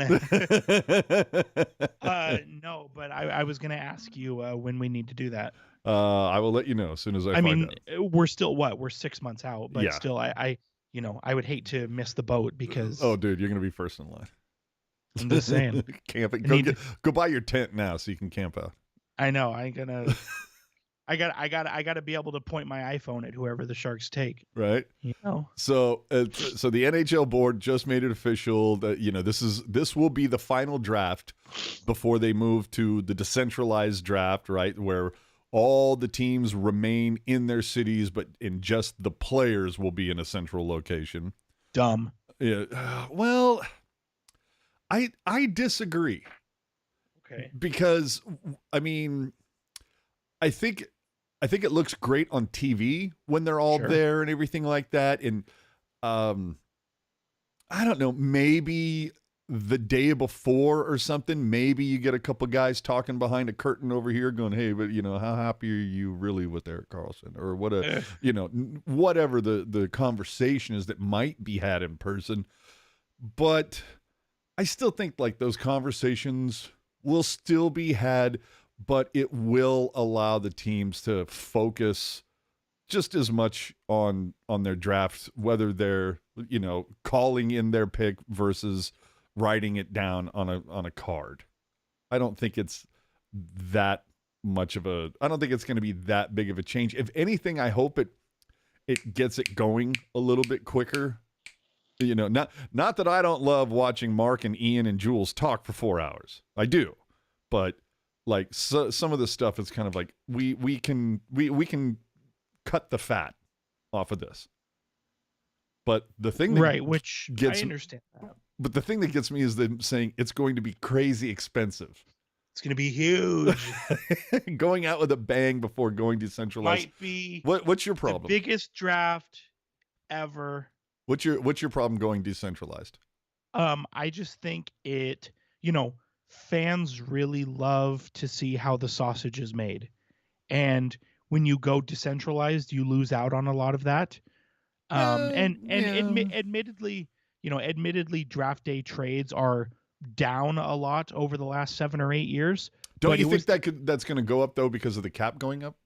No, but I was going to ask you when we need to do that. I will let you know as soon as I find out. We're still, we're 6 months out, but still, I would hate to miss the boat because... Oh, dude, you're going to be first in line. I'm just saying. Camping. Go buy your tent now so you can camp out. I know. I got to be able to point my iPhone at whoever the Sharks take. Right. So the NHL board just made it official that this will be the final draft before they move to the decentralized draft, right, where all the teams remain in their cities, but in just the players will be in a central location. Dumb. Yeah. Well, I disagree. Okay. Because I mean, I think it looks great on TV when they're all there and everything like that. And I don't know, maybe the day before or something, maybe you get a couple guys talking behind a curtain over here going, hey, but how happy are you really with Erik Karlsson, or whatever the conversation is that might be had in person. But I still think like those conversations will still be had, but it will allow the teams to focus just as much on their drafts, whether they're, calling in their pick versus writing it down on a card. I don't think it's that much of I don't think it's going to be that big of a change. If anything, I hope it gets it going a little bit quicker. Not that I don't love watching Mark and Ian and Jules talk for 4 hours. I do. But like some of the stuff is kind of like we can cut the fat off of this. But the thing that which I understand that. But the thing that gets me is them saying it's going to be crazy expensive. It's going to be huge. Going out with a bang before going decentralized might be what's your problem? The biggest draft ever. What's your problem going decentralized? I just think fans really love to see how the sausage is made. And when you go decentralized, you lose out on a lot of that. Admittedly, draft day trades are down a lot over the last 7 or 8 years. Don't you think that's going to go up though because of the cap going up?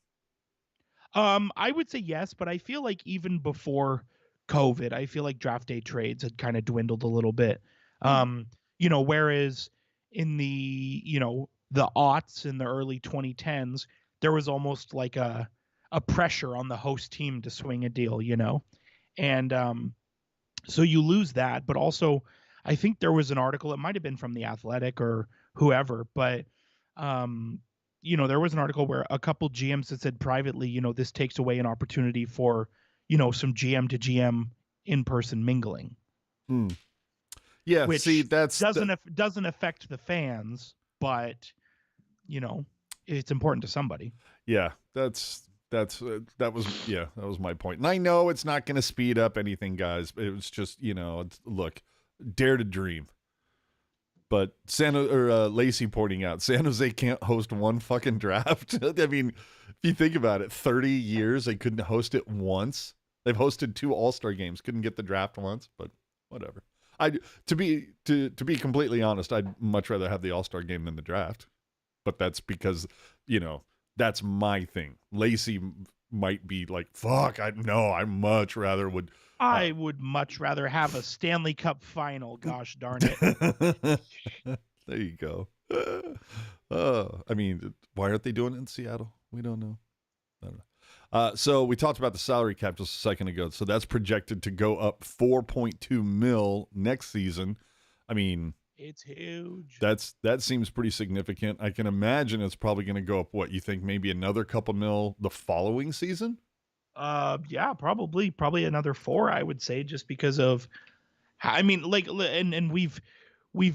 I would say yes, but I feel like even before COVID, I feel like draft day trades had kind of dwindled a little bit. Whereas in the aughts in the early 2010s, there was almost like a pressure on the host team to swing a deal, and so you lose that. But also, I think there was an article, it might have been from The Athletic or whoever, but there was an article where a couple GMs had said privately, this takes away an opportunity for some GM to GM in-person mingling. Yeah, which see, doesn't affect the fans, but it's important to somebody. Yeah, that was my point. And I know it's not going to speed up anything, guys. But it was just, look, dare to dream. But Lacey pointing out, San Jose can't host one fucking draft. I mean, if you think about it, 30 years they couldn't host it once. They've hosted 2 All-Star games, couldn't get the draft once, but whatever. To be completely honest, I'd much rather have the All-Star game than the draft. But that's because, that's my thing. Lacey might be like, fuck, I much rather would. I would much rather have a Stanley Cup final. Gosh darn it. There you go. I mean, why aren't they doing it in Seattle? We don't know. I don't know. So we talked about the salary cap just a second ago. So that's projected to go up $4.2 million next season. I mean, it's huge. That seems pretty significant. I can imagine it's probably going to go up. What you think? Maybe another couple mil the following season? Yeah, probably another 4. I would say, just because of, I mean, like, and we've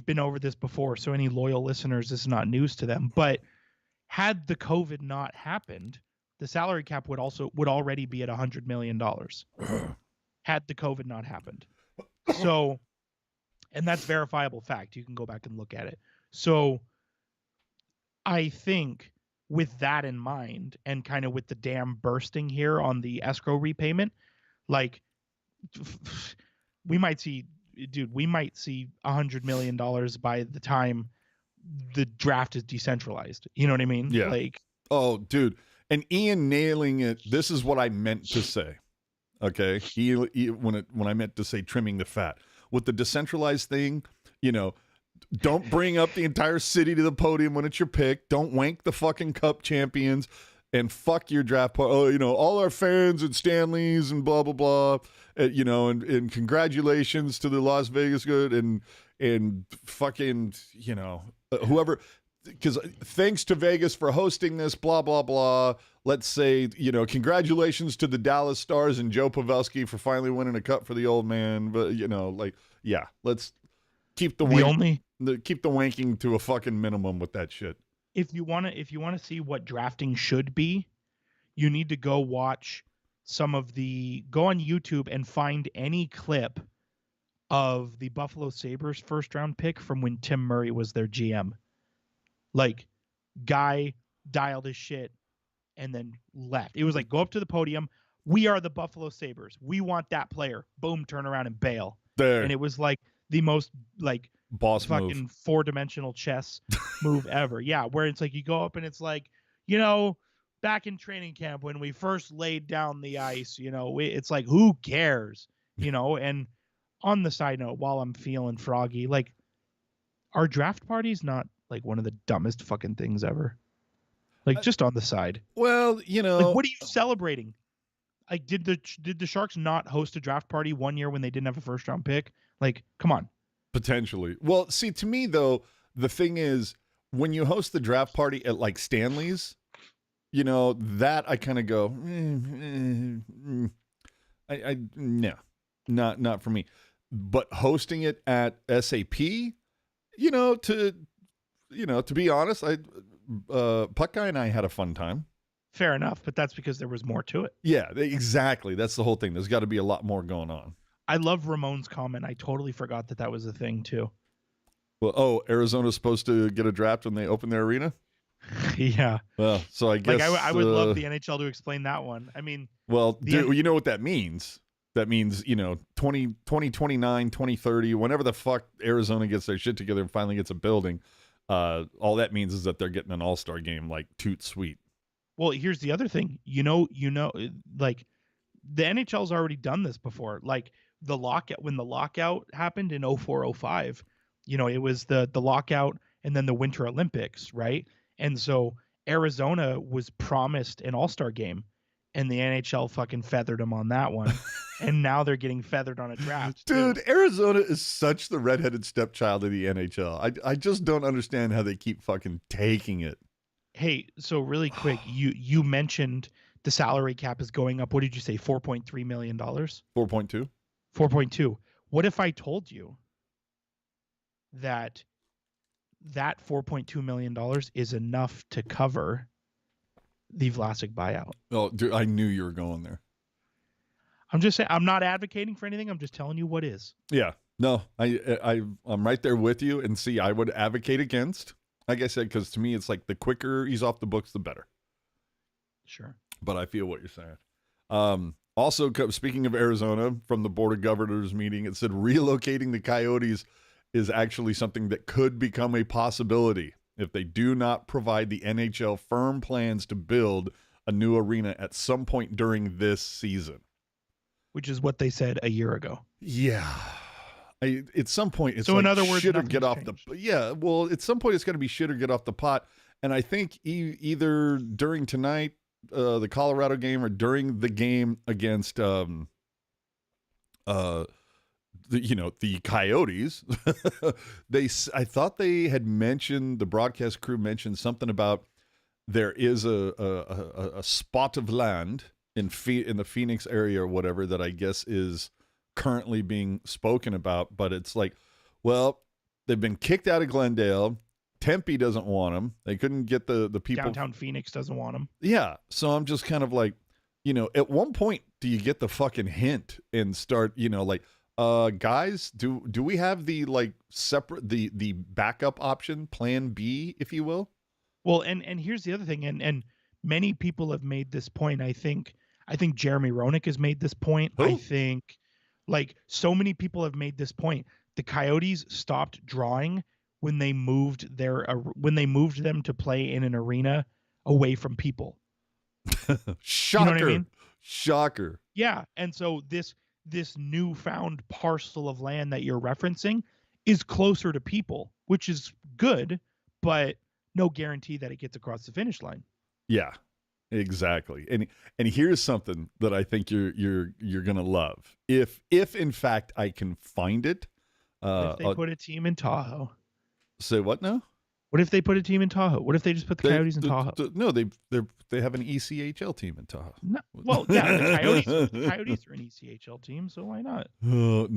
been over this before, so any loyal listeners, this is not news to them. But had the COVID not happened, the salary cap would already be at $100 million. Had the COVID not happened, so. And that's verifiable fact. You can go back and look at it. So I think with that in mind, and kind of with the dam bursting here on the escrow repayment, like we might see $100 million by the time the draft is decentralized. You know what I mean? Yeah. Like, oh, dude. And Ian nailing it. This is what I meant to say. Okay. When I meant to say trimming the fat. With the decentralized thing, don't bring up the entire city to the podium when it's your pick. Don't wank the fucking cup champions and fuck your draft. All our fans and Stanleys and blah, blah, blah. And congratulations to the Las Vegas good and fucking, whoever. Because thanks to Vegas for hosting this, blah, blah, blah. Let's say, congratulations to the Dallas Stars and Joe Pavelski for finally winning a cup for the old man. But, let's keep the wanking to a fucking minimum with that shit. If you want to see what drafting should be, you need to go watch go on YouTube and find any clip of the Buffalo Sabres first round pick from when Tim Murray was their GM. Like, guy dialed his shit and then left. It was like, go up to the podium. We are the Buffalo Sabres. We want that player. Boom, turn around and bail. There. And it was like the most like Boss fucking move. 4-dimensional chess move ever. Yeah, where it's like you go up and it's like, back in training camp when we first laid down the ice, it's like, who cares? And on the side note, while I'm feeling froggy, like, our draft party's not like one of the dumbest fucking things ever. Like, just on the side. Well, Like, what are you celebrating? Like, did the Sharks not host a draft party one year when they didn't have a first round pick? Like, come on. Potentially. Well, see, to me though, the thing is, when you host the draft party at like Stanley's, that I kind of go, no, not for me. But hosting it at SAP, to be honest, Puck Guy and I had a fun time. Fair enough, but that's because there was more to it. Yeah, exactly. That's the whole thing. There's got to be a lot more going on. I love Ramon's comment. I totally forgot that was a thing too. Well, Arizona's supposed to get a draft when they open their arena? Yeah. Well, so I guess... Like, I would love the NHL to explain that one. I mean... Well, you know what that means. That means, 2029, 2030, whenever the fuck Arizona gets their shit together and finally gets a building, all that means is that they're getting an all-star game, like, toot sweet. Well, here's the other thing. Like, the NHL's already done this before. Like, when the lockout happened in 04-05, it was the lockout and then the Winter Olympics, right? And so Arizona was promised an all-star game, and the NHL fucking feathered them on that one. And now they're getting feathered on a draft. Dude, too. Arizona is such the redheaded stepchild of the NHL. I just don't understand how they keep fucking taking it. Hey, so really quick, you mentioned the salary cap is going up. What did you say? $4.3 million? 4.2? 4.2. What if I told you that $4.2 million is enough to cover the Vlasic buyout? Oh, dude, I knew you were going there. I'm just saying, I'm not advocating for anything. I'm just telling you what is. Yeah. No, I'm right there with you. And see, I would advocate against, like I said, because to me, it's like the quicker he's off the books, the better. Sure. But I feel what you're saying. Also, speaking of Arizona, from the Board of Governors meeting, it said relocating the Coyotes is actually something that could become a possibility if they do not provide the NHL firm plans to build a new arena at some point during this season. Which is what they said a year ago. Yeah. At some point, it's so like in other words, shit or get off changed. the... Yeah, well, at some point, it's going to be shit or get off the pot. And I think either during tonight, the Colorado game, or during the game against the Coyotes, I thought they had mentioned, the broadcast crew mentioned something about there is a spot of land in the Phoenix area or whatever that I guess is currently being spoken about, but it's like, well, they've been kicked out of Glendale. Tempe doesn't want them. They couldn't get the people. Downtown Phoenix doesn't want them. Yeah. So I'm just kind of like, at one point, do you get the fucking hint and start, guys, do we have the separate, the backup option, plan B, if you will? Well, and here's the other thing. And many people have made this point. I think Jeremy Roenick has made this point. Who? I think so many people have made this point. The Coyotes stopped drawing when they moved them to play in an arena away from people. Shocker. You know what I mean? Shocker. Yeah. And so this newfound parcel of land that you're referencing is closer to people, which is good, but no guarantee that it gets across the finish line. Yeah. Exactly. And here's something that I think you're gonna love. If in fact I can find it. If they put a team in Tahoe. Say what now? What if they put a team in Tahoe? What if they just put the Coyotes in Tahoe? No, they have an ECHL team in Tahoe. No, well, yeah, the Coyotes are an ECHL team, so why not? No.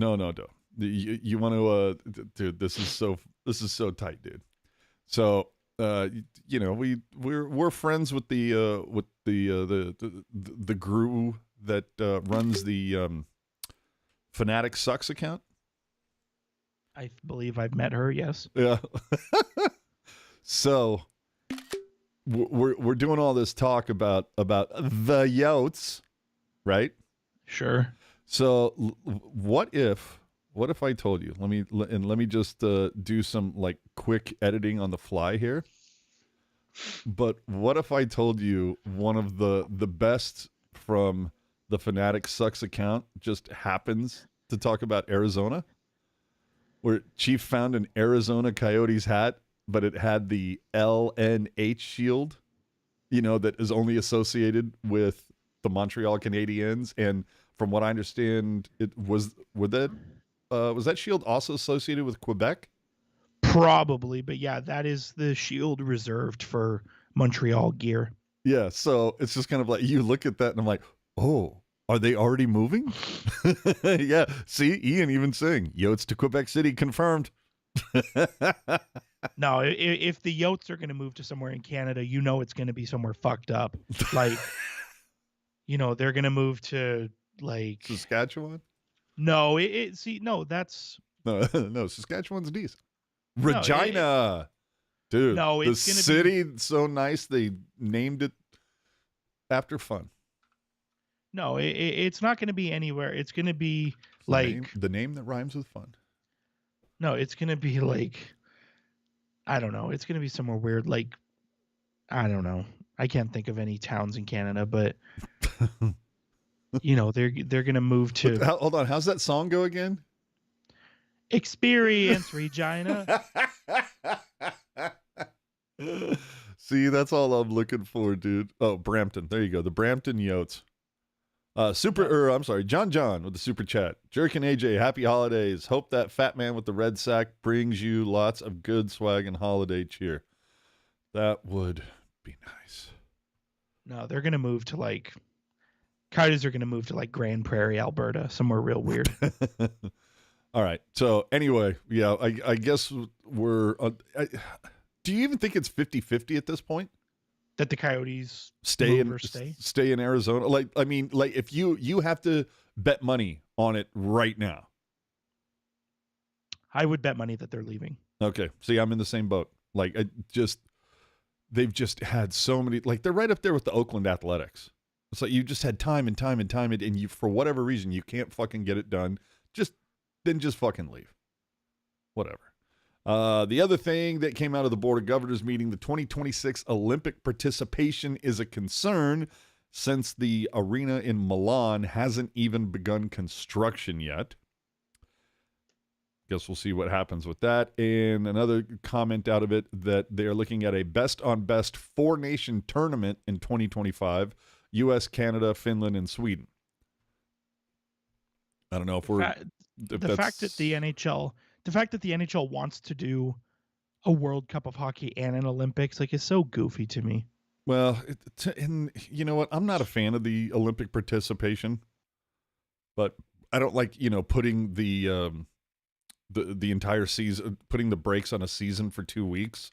You want to, dude? This is so tight, dude. So, we're friends with the guru that runs the Fanatic Sucks account. I believe I've met her. Yes. Yeah. So we're doing all this talk about the Yotes, right? Sure. So what if I told you? Let me just do some like quick editing on the fly here. But what if I told you one of the best from the Fanatic Sucks account just happens to talk about Arizona? Where Chief found an Arizona Coyotes hat, but it had the LNH shield, that is only associated with the Montreal Canadiens. And from what I understand, was that shield also associated with Quebec? Probably, but yeah, that is the shield reserved for Montreal gear. Yeah, so it's just kind of like you look at that and I'm like, oh, are they already moving? Yeah, see, Ian even saying, Yotes to Quebec City confirmed. No, if the Yotes are going to move to somewhere in Canada, it's going to be somewhere fucked up. Like, they're going to move to like Saskatchewan? No, that's No, Saskatchewan's decent. no, Regina. Dude, no, the it's gonna city so nice they named it after fun. No, it's not going to be anywhere. It's going to be The name that rhymes with fun. No, it's going to be like, I don't know. It's going to be somewhere weird. Like, I don't know. I can't think of any towns in Canada, but they're going to move to. Hold on. How's that song go again? Experience Regina. See, that's all I'm looking for, dude. Oh, Brampton. There you go. The Brampton Yotes. John with the super chat. Jerk and AJ, happy holidays. Hope that fat man with the red sack brings you lots of good swag and holiday cheer. That would be nice. No, they're going to move to Coyotes are going to move to Grand Prairie, Alberta, somewhere real weird. All right. So anyway, yeah, I guess we're. Do you even think it's 50-50 at this point? That the Coyotes stay in Arizona? If you have to bet money on it right now. I would bet money that they're leaving. Okay. See, I'm in the same boat. They've just had so many, they're right up there with the Oakland Athletics. It's like you just had time and you, for whatever reason, you can't fucking get it done. Just fucking leave. Whatever. The other thing that came out of the Board of Governors meeting, the 2026 Olympic participation is a concern since the arena in Milan hasn't even begun construction yet. Guess we'll see what happens with that. And another comment out of it that they're looking at a best-on-best four-nation tournament in 2025, U.S., Canada, Finland, and Sweden. I don't know if we're... The fact that the NHL wants to do a World Cup of Hockey and an Olympics is so goofy to me. Well, and you know what? I'm not a fan of the Olympic participation, but I don't like putting the entire season, putting the brakes on a season for 2 weeks,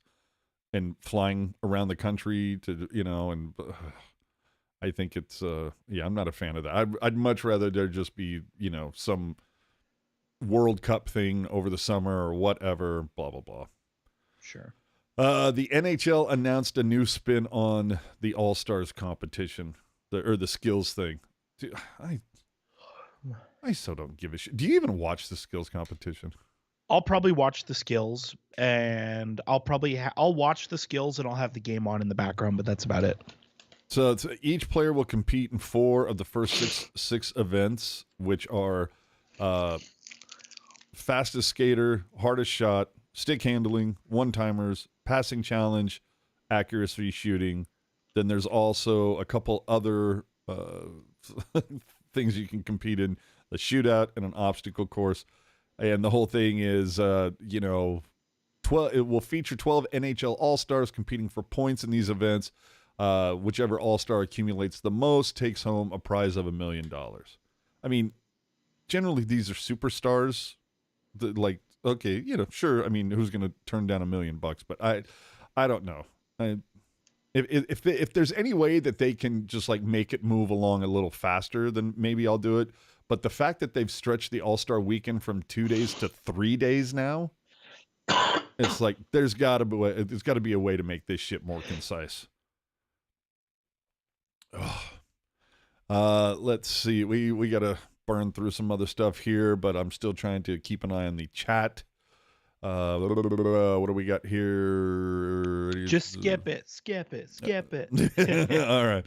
and flying around the country to and. I think it's I'm not a fan of that. I'd much rather there just be some World Cup thing over the summer or whatever, blah, blah, blah. Sure. The NHL announced a new spin on the All-Stars competition, the skills thing. Dude, I so don't give a shit. Do you even watch the skills competition? I'll probably watch the skills, and I'll watch the skills, and I'll have the game on in the background, but that's about it. So each player will compete in 4 of the first six events, which are fastest skater, hardest shot, stick handling, one-timers, passing challenge, accuracy shooting. Then there's also a couple other things you can compete in, the shootout and an obstacle course. And the whole thing is, it will feature 12 NHL All-Stars competing for points in these events. Whichever All-Star accumulates the most takes home a prize of $1 million. I mean, generally these are superstars. Okay, sure. I mean, who's going to turn down $1 million? But I don't know. If there's any way that they can just make it move along a little faster, then maybe I'll do it. But the fact that they've stretched the All-Star weekend from 2 days to 3 days now, it's like there's got to be a way to make this shit more concise. Let's see. We got to burn through some other stuff here, but I'm still trying to keep an eye on the chat. What do we got here? Just skip it. All right.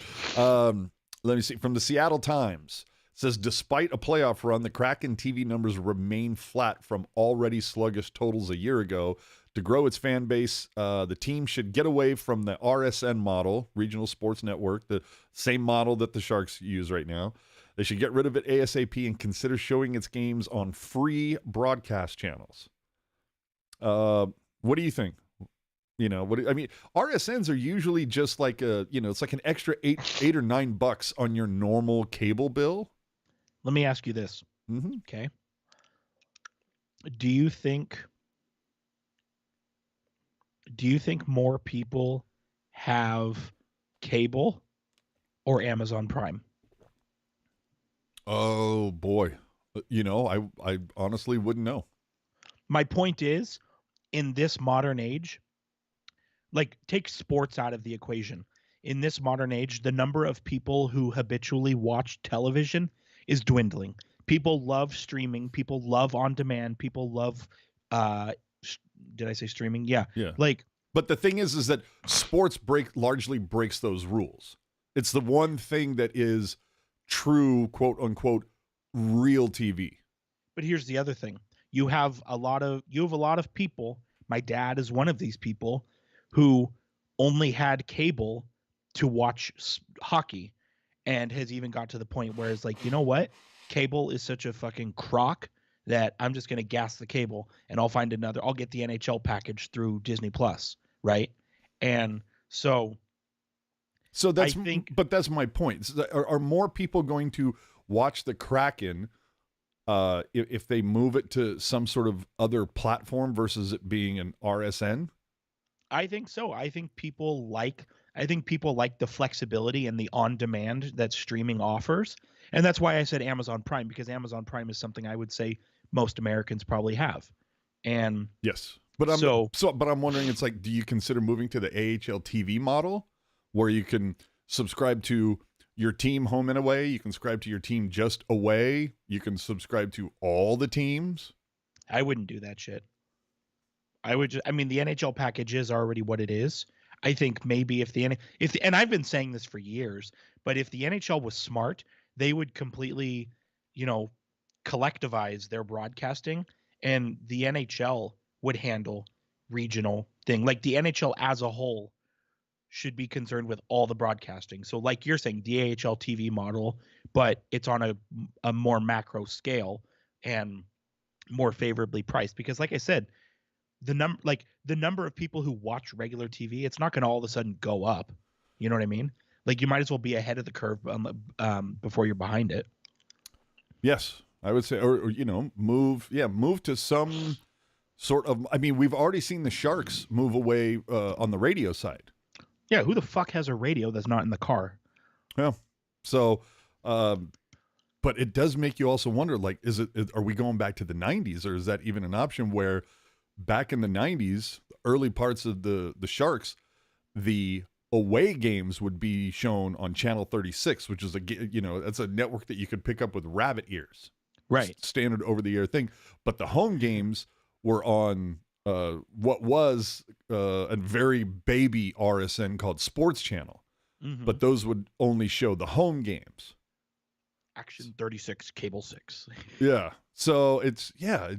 Let me see. From the Seattle Times, it says, despite a playoff run, the Kraken TV numbers remain flat from already sluggish totals a year ago. To grow its fan base, the team should get away from the RSN model, Regional Sports Network, the same model that the Sharks use right now. They should get rid of it ASAP and consider showing its games on free broadcast channels. What do you think? RSNs are usually just like it's like an extra $8 or $9 on your normal cable bill. Let me ask you this. Mm-hmm. Okay. Do you think more people have cable or Amazon Prime? Oh boy. I honestly wouldn't know. My point is, in this modern age, like, take sports out of the equation. In this modern age, the number of people who habitually watch television is dwindling. People love streaming. People love on demand. People love, did I say streaming? Yeah. But the thing is that sports largely breaks those rules. It's the one thing that is true, quote unquote, real TV. But here's the other thing. You have a lot of people. My dad is one of these people who only had cable to watch hockey, and has even got to the point where it's like, you know what? Cable is such a fucking crock that I'm just going to gas the cable and I'll get the NHL package through Disney Plus. Right. And so that's my point. Are more people going to watch the Kraken if they move it to some sort of other platform versus it being an RSN? I think so. I think people like the flexibility and the on-demand that streaming offers. And that's why I said Amazon Prime, because Amazon Prime is something I would say most Americans probably have. And yes. But I'm wondering, it's like, do you consider moving to the AHL TV model where you can subscribe to your team home and away, you can subscribe to your team just away, you can subscribe to all the teams? I wouldn't do that shit. The NHL package is already what it is. I think maybe and I've been saying this for years, but if the NHL was smart, they would completely, collectivize their broadcasting, and the NHL would handle regional thing. Like, the NHL as a whole should be concerned with all the broadcasting. So like you're saying, the AHL TV model, but it's on a more macro scale and more favorably priced. Because like I said, the number of people who watch regular TV, it's not going to all of a sudden go up. You know what I mean? Like, you might as well be ahead of the curve before you're behind it. Yes, I would say, or move to some sort of. I mean, we've already seen the Sharks move away on the radio side. Yeah, who the fuck has a radio that's not in the car? Yeah, so, but it does make you also wonder, like, are we going back to the 90s, or is that even an option where back in the 90s, early parts of the Sharks, the away games would be shown on Channel 36, which is that's a network that you could pick up with rabbit ears. Right. Standard over-the-air thing. But the home games were on what was a very baby RSN called Sports Channel. Mm-hmm. But those would only show the home games. Action 36, Cable 6. Yeah. So it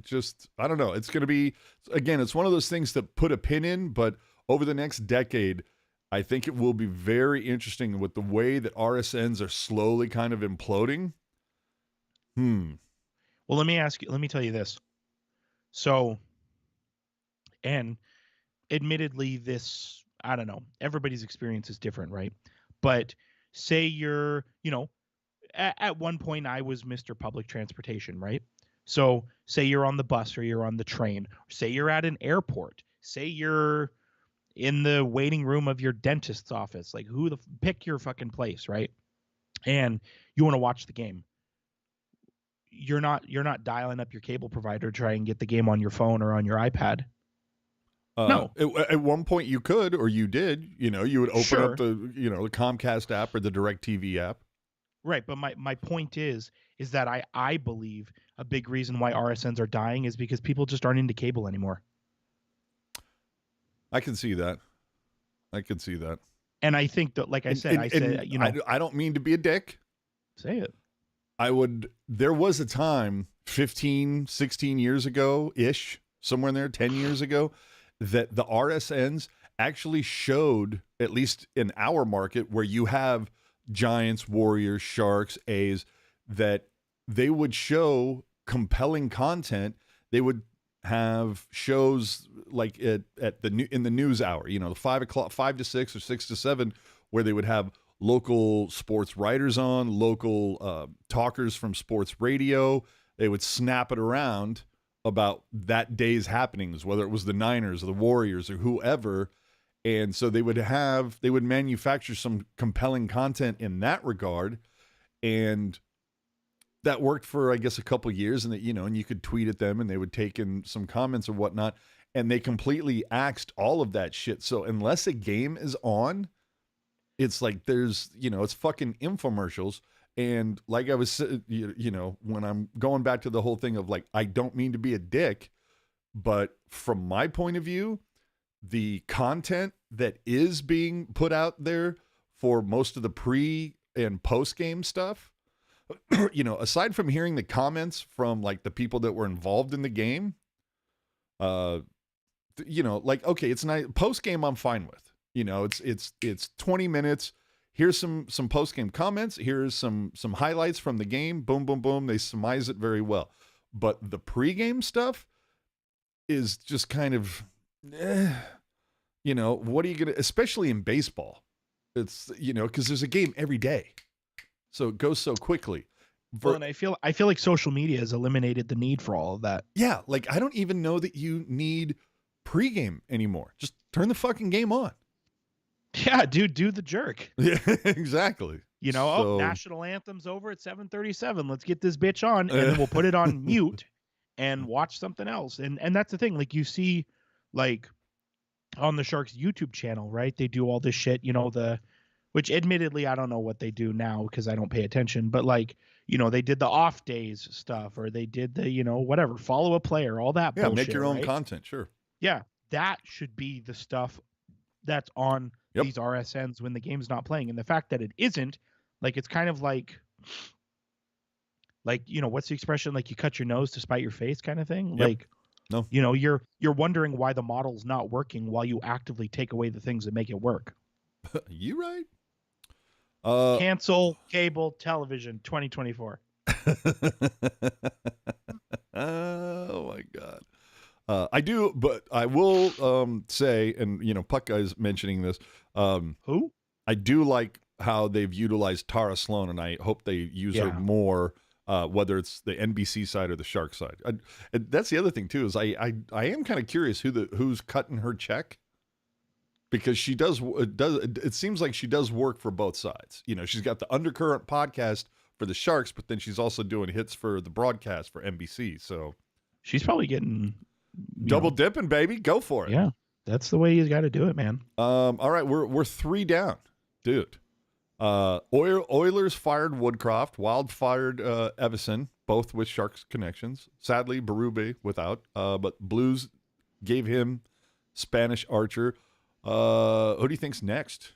just, I don't know. It's going to be, again, it's one of those things that put a pin in, but over the next decade, I think it will be very interesting with the way that RSNs are slowly kind of imploding. Well, let me tell you this. So, and admittedly, this, I don't know, everybody's experience is different, right? But say you're, at one point I was Mr. Public Transportation, right? So say you're on the bus or you're on the train, say you're at an airport, say you're in the waiting room of your dentist's office, like pick your fucking place, right? And you want to watch the game. you're not dialing up your cable provider to try and get the game on your phone or on your iPad. No. At one point you could, or you did, you would open Sure. up the Comcast app or the DirecTV app. Right, but my point is that I believe a big reason why RSNs are dying is because people just aren't into cable anymore. I can see that. And I think that, like I said, I don't mean to be a dick. Say it. There was a time 15, 16 years ago-ish, somewhere in there, 10 years ago, that the RSNs actually showed, at least in our market, where you have Giants, Warriors, Sharks, A's, that they would show compelling content. They would have shows like in the news hour, the 5 to 6 or 6 to 7, where they would have local sports writers on, local talkers from sports radio. They would snap it around about that day's happenings, whether it was the Niners or the Warriors or whoever. And so they would manufacture some compelling content in that regard. And that worked for, I guess, a couple years, and and you could tweet at them and they would take in some comments or whatnot. And they completely axed all of that shit. So unless a game is on, it's like there's, it's fucking infomercials. And like I was, when I'm going back to the whole thing of like, I don't mean to be a dick, but from my point of view, the content that is being put out there for most of the pre and post game stuff, aside from hearing the comments from like the people that were involved in the game, like, okay, it's nice. Post game, I'm fine with. It's 20 minutes. Here's some post game comments. Here's some highlights from the game. Boom, boom, boom. They surmise it very well. But the pregame stuff is just kind of, what are you gonna? Especially in baseball, it's because there's a game every day, so it goes so quickly. Well, and I feel like social media has eliminated the need for all of that. Yeah, like I don't even know that you need pregame anymore. Just turn the fucking game on. Yeah, dude, do the jerk. Yeah, exactly. National anthem's over at 7:37. Let's get this bitch on, and then we'll put it on mute and watch something else. And that's the thing. Like you see, like on the Sharks YouTube channel, right? They do all this shit. Which admittedly I don't know what they do now because I don't pay attention. But like they did the off days stuff, or they did the whatever, follow a player, all that. Yeah, bullshit, make your own right? content, sure. Yeah, that should be the stuff that's on these RSNs when the game's not playing. And the fact that it isn't, like, it's kind of like what's the expression? Like you cut your nose to spite your face kind of thing. Yep. Like, no, you're wondering why the model's not working while you actively take away the things that make it work. You right. Cancel cable television 2024. Oh my God. I do, but I will say, and Puck Guy's mentioning this. Who? I do like how they've utilized Tara Sloan, and I hope they use her more, whether it's the NBC side or the Shark side. That's the other thing too, is I am kind of curious who's cutting her check, because she does. It seems like she does work for both sides. She's got the Undercurrent podcast for the Sharks, but then she's also doing hits for the broadcast for NBC. So she's probably getting double dipping, baby. Go for it. Yeah, that's the way you got to do it, man. All right, we're 3 down, dude. Oilers fired Woodcroft, Wild fired Evison, both with Sharks connections. Sadly, Berube without. But Blues gave him Spanish Archer. Who do you think's next?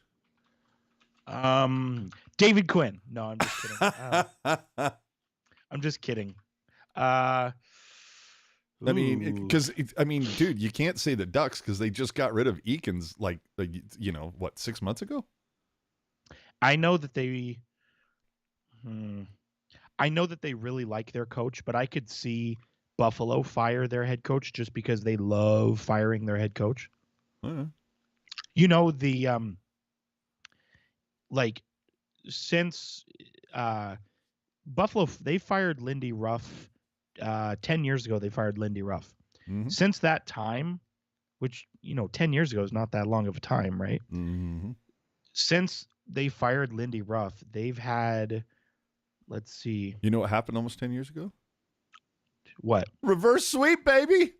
David Quinn. No, I'm just kidding. I'm just kidding. Dude, you can't say the Ducks because they just got rid of Eakins like 6 months ago? I know that they really like their coach, but I could see Buffalo fire their head coach just because they love firing their head coach. Uh-huh. Since Buffalo, they fired Lindy Ruff 10 years ago. They fired Lindy Ruff. Mm-hmm. Since that time, which 10 years ago is not that long of a time, right? Mm-hmm. Since they fired Lindy Ruff, they've had, let's see. You know what happened almost 10 years ago? What? Reverse sweep, baby.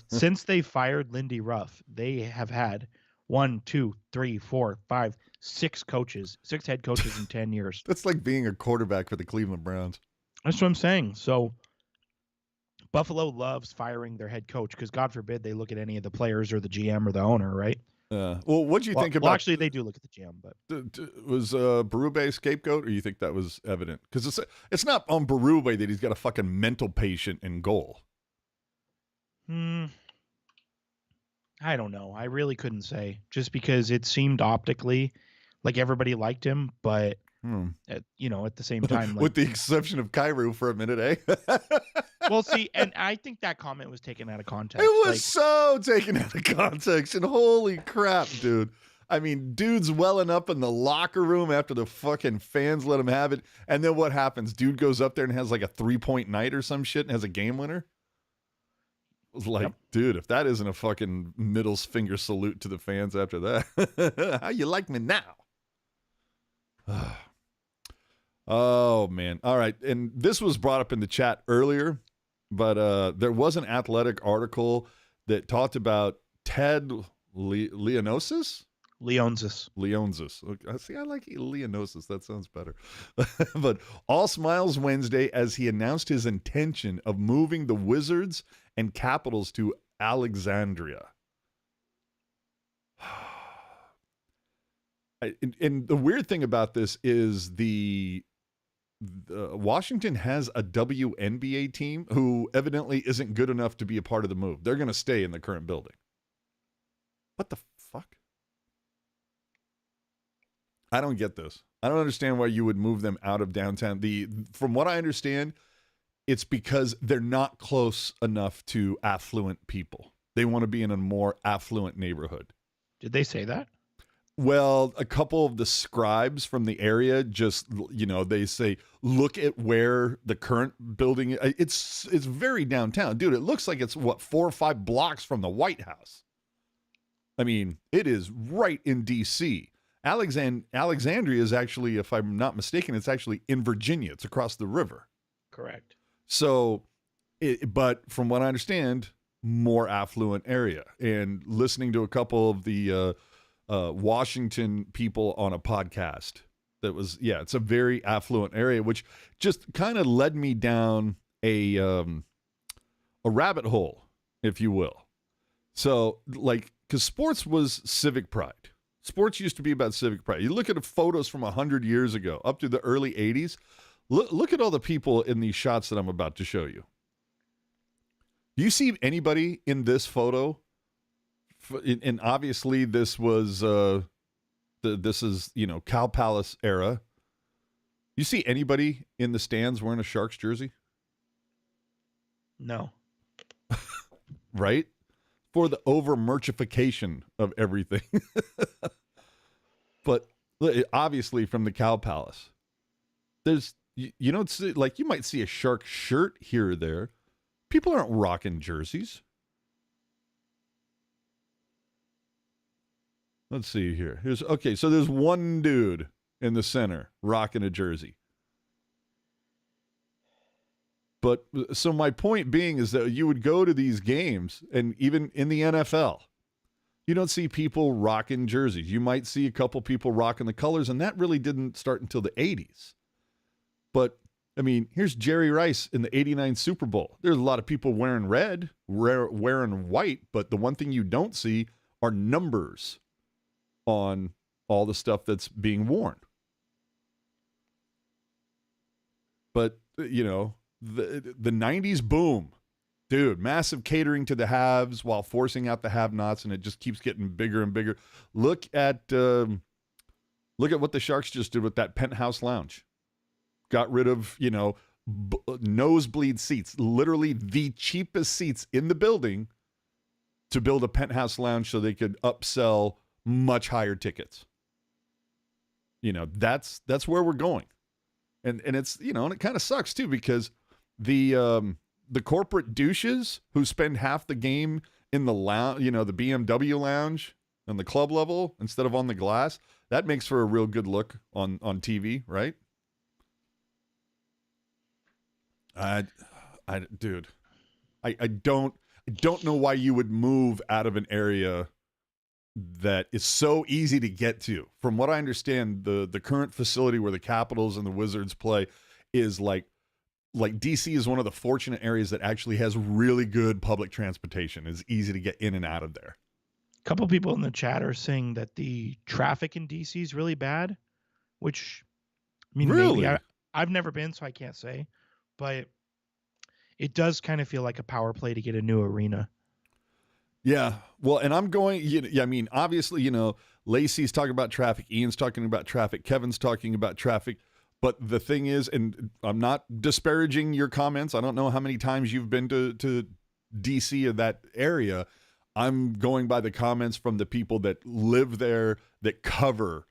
Since they fired Lindy Ruff, they have had 1, 2, 3, 4, 5, 6 coaches, 6 head coaches in 10 years. That's like being a quarterback for the Cleveland Browns. That's what I'm saying. So Buffalo loves firing their head coach because God forbid they look at any of the players or the GM or the owner, right? Well, what do you think about? Well, actually, they do look at the GM, but was Berube scapegoat, or you think that was evident? Because it's not on Berube that he's got a fucking mental patient in goal. I don't know. I really couldn't say, just because it seemed optically like everybody liked him, but at the same time, like, with the exception of Kyrou for a minute, eh? Well, see, and I think that comment was taken out of context. It was so taken out of context, and holy crap, dude. I mean, dude's welling up in the locker room after the fucking fans let him have it, and then what happens? Dude goes up there and has like a 3-point night or some shit and has a game winner? I was like, dude, if that isn't a fucking middle finger salute to the fans after that, how you like me now? Oh, man. All right. And this was brought up in the chat earlier, but there was an Athletic article that talked about Ted Leonsis? Leonsis. Okay. See, I like Leonosis. That sounds better. But all smiles Wednesday as he announced his intention of moving the Wizards and Capitals to Alexandria. And the weird thing about this is the Washington has a WNBA team who evidently isn't good enough to be a part of the move. They're going to stay in the current building. What the fuck? I don't get this. I don't understand why you would move them out of downtown. From what I understand, it's because they're not close enough to affluent people. They want to be in a more affluent neighborhood. Did they say that? Well, a couple of the scribes from the area just, they say, look at where the current building, it's very downtown. Dude, it looks like it's, 4 or 5 blocks from the White House. I mean, it is right in D.C. Alexandria is actually, if I'm not mistaken, it's actually in Virginia. It's across the river. Correct. So, but from what I understand, more affluent area. And listening to a couple of the Washington people on a podcast that was, it's a very affluent area, which just kind of led me down a rabbit hole, if you will. So, because sports was civic pride. Sports used to be about civic pride. You look at the photos from 100 years ago up to the early 80s. Look at all the people in these shots that I'm about to show you. Do you see anybody in this photo? And obviously this was this is Cow Palace era. You see anybody in the stands wearing a Sharks jersey? No. Right? For the over-merchification of everything. But obviously from the Cow Palace, there's you don't see, you might see a Shark shirt here or there. People aren't rocking jerseys. Let's see here. So there's one dude in the center rocking a jersey. But so my point being is that you would go to these games, and even in the NFL, you don't see people rocking jerseys. You might see a couple people rocking the colors, and that really didn't start until the 80s. But, I mean, here's Jerry Rice in the 89 Super Bowl. There's a lot of people wearing red, wearing white, but the one thing you don't see are numbers on all the stuff that's being worn. But, the 90s boom. Dude, massive catering to the haves while forcing out the have-nots, and it just keeps getting bigger and bigger. Look at what the Sharks just did with that penthouse lounge. Got rid of, nosebleed seats, literally the cheapest seats in the building, to build a penthouse lounge so they could upsell much higher tickets. That's where we're going. And it's, and it kind of sucks too, because the corporate douches who spend half the game in the lounge, the BMW lounge and the club level instead of on the glass, that makes for a real good look on TV, right? Dude, I don't know why you would move out of an area that is so easy to get to. From what I understand, the current facility where the Capitals and the Wizards play is like DC is one of the fortunate areas that actually has really good public transportation. It's easy to get in and out of there. A couple people in the chat are saying that the traffic in DC is really bad, which, I mean, really? maybe I've never been, so I can't say, but it does kind of feel like a power play to get a new arena. Yeah. Well, and I'm going, I mean, obviously, Lacey's talking about traffic. Ian's talking about traffic. Kevin's talking about traffic. But the thing is, and I'm not disparaging your comments. I don't know how many times you've been to DC or that area. I'm going by the comments from the people that live there, that cover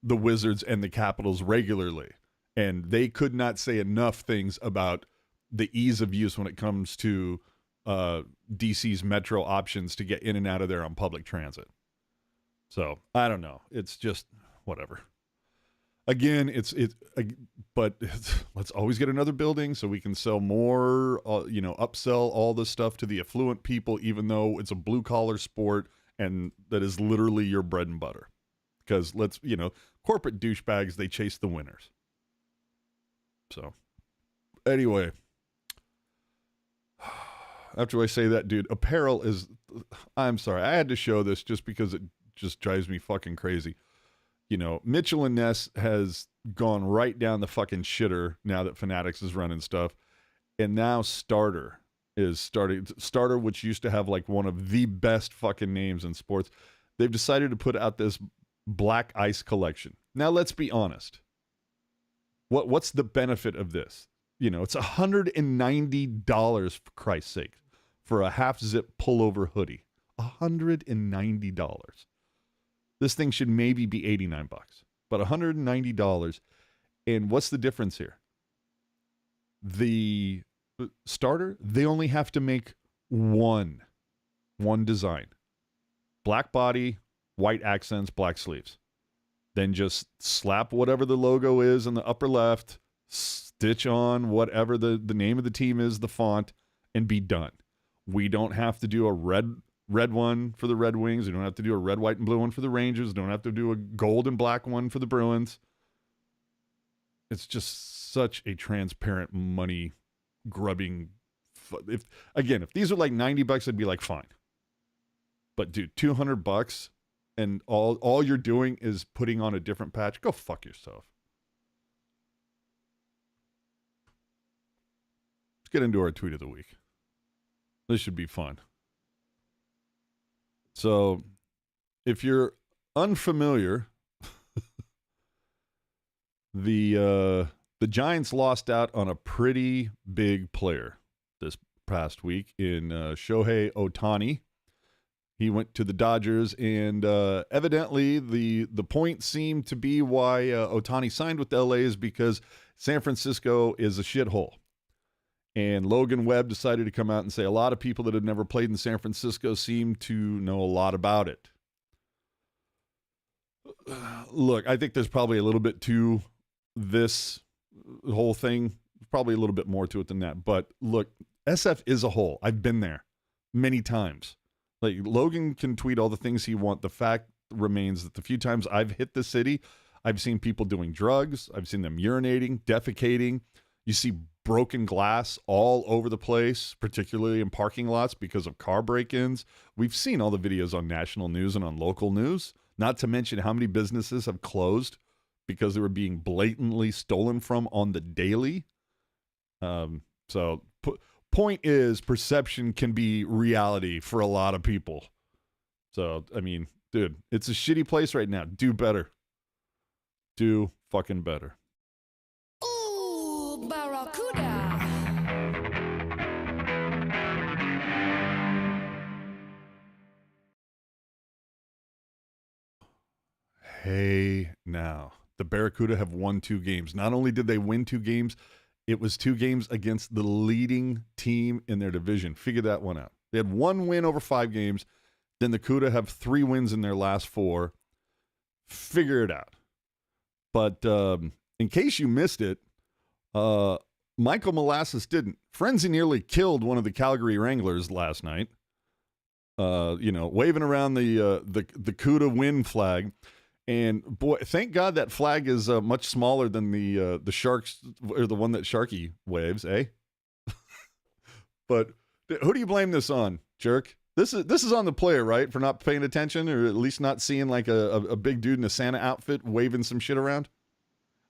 the Wizards and the Capitals regularly. And they could not say enough things about the ease of use when it comes to DC's metro options to get in and out of there on public transit. So I don't know. It's just whatever. Again, but let's always get another building so we can sell more, upsell all this stuff to the affluent people, even though it's a blue collar sport and that is literally your bread and butter. Because corporate douchebags, they chase the winners. So anyway, after I say that, dude, apparel is, I'm sorry, I had to show this just because it just drives me fucking crazy. Mitchell and Ness has gone right down the fucking shitter now that Fanatics is running stuff. And now Starter is starting. Starter, which used to have like one of the best fucking names in sports. They've decided to put out this Black Ice collection. Now, let's be honest. What's the benefit of this? It's $190, for Christ's sake, for a half-zip pullover hoodie. $190. This thing should maybe be $89, but $190. And what's the difference here? The Starter, they only have to make one design. Black body, white accents, black sleeves. Then just slap whatever the logo is in the upper left, stitch on whatever the name of the team is, the font, and be done. We don't have to do a red one for the Red Wings. We don't have to do a red, white, and blue one for the Rangers. We don't have to do a gold and black one for the Bruins. It's just such a transparent money grubbing. If these are like $90, I'd be like, fine. But dude, $200 and all you're doing is putting on a different patch. Go fuck yourself. Let's get into our tweet of the week. This should be fun. So, if you're unfamiliar, the Giants lost out on a pretty big player this past week in Shohei Ohtani. He went to the Dodgers, and evidently the point seemed to be why Ohtani signed with LA is because San Francisco is a shithole. And Logan Webb decided to come out and say a lot of people that have never played in San Francisco seem to know a lot about it. Look, I think there's probably a little bit to this whole thing. Probably a little bit more to it than that. But look, SF is a hole. I've been there many times. Like, Logan can tweet all the things he wants. The fact remains that the few times I've hit the city, I've seen people doing drugs. I've seen them urinating, defecating. You see broken glass all over the place, particularly in parking lots because of car break-ins. We've seen all the videos on national news and on local news, not to mention how many businesses have closed because they were being blatantly stolen from on the daily. Point is, perception can be reality for a lot of people. So, I mean, dude, it's a shitty place right now. Do better. Do fucking better. Ooh, Barracuda. Hey, now. The Barracuda have won 2 games. Not only did they win 2 games, it was 2 games against the leading team in their division. Figure that one out. They had 1 win over 5 games. Then the Cuda have 3 wins in their last 4. Figure it out. But in case you missed it, Michael Molasses didn't. Frenzy nearly killed one of the Calgary Wranglers last night. Waving around the CUDA win flag. And boy, thank God that flag is much smaller than the Sharks, or the one that Sharky waves, eh? But who do you blame this on, jerk? This is on the player, right? For not paying attention, or at least not seeing like a big dude in a Santa outfit waving some shit around?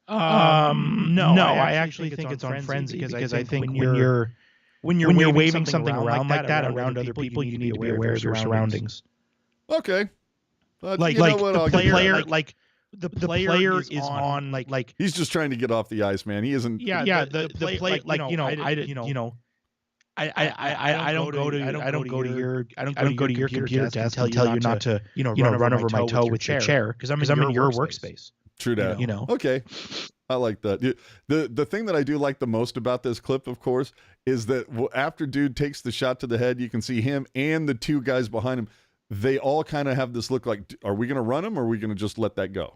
No, I actually think it's on Frenzy because I think when you're waving something around like that around other people, you need to be aware of your surroundings. Okay. The player is on like he's just trying to get off the ice, man. He isn't. Yeah. The play, like I don't go to your computer desk and tell you not to run over my toe with your chair because I'm in your workspace. True that. Okay. I like that. The thing that I do like the most about this clip, of course, is that after dude takes the shot to the head, you can see him and the two guys behind him. They all kind of have this look like, are we going to run him or are we going to just let that go?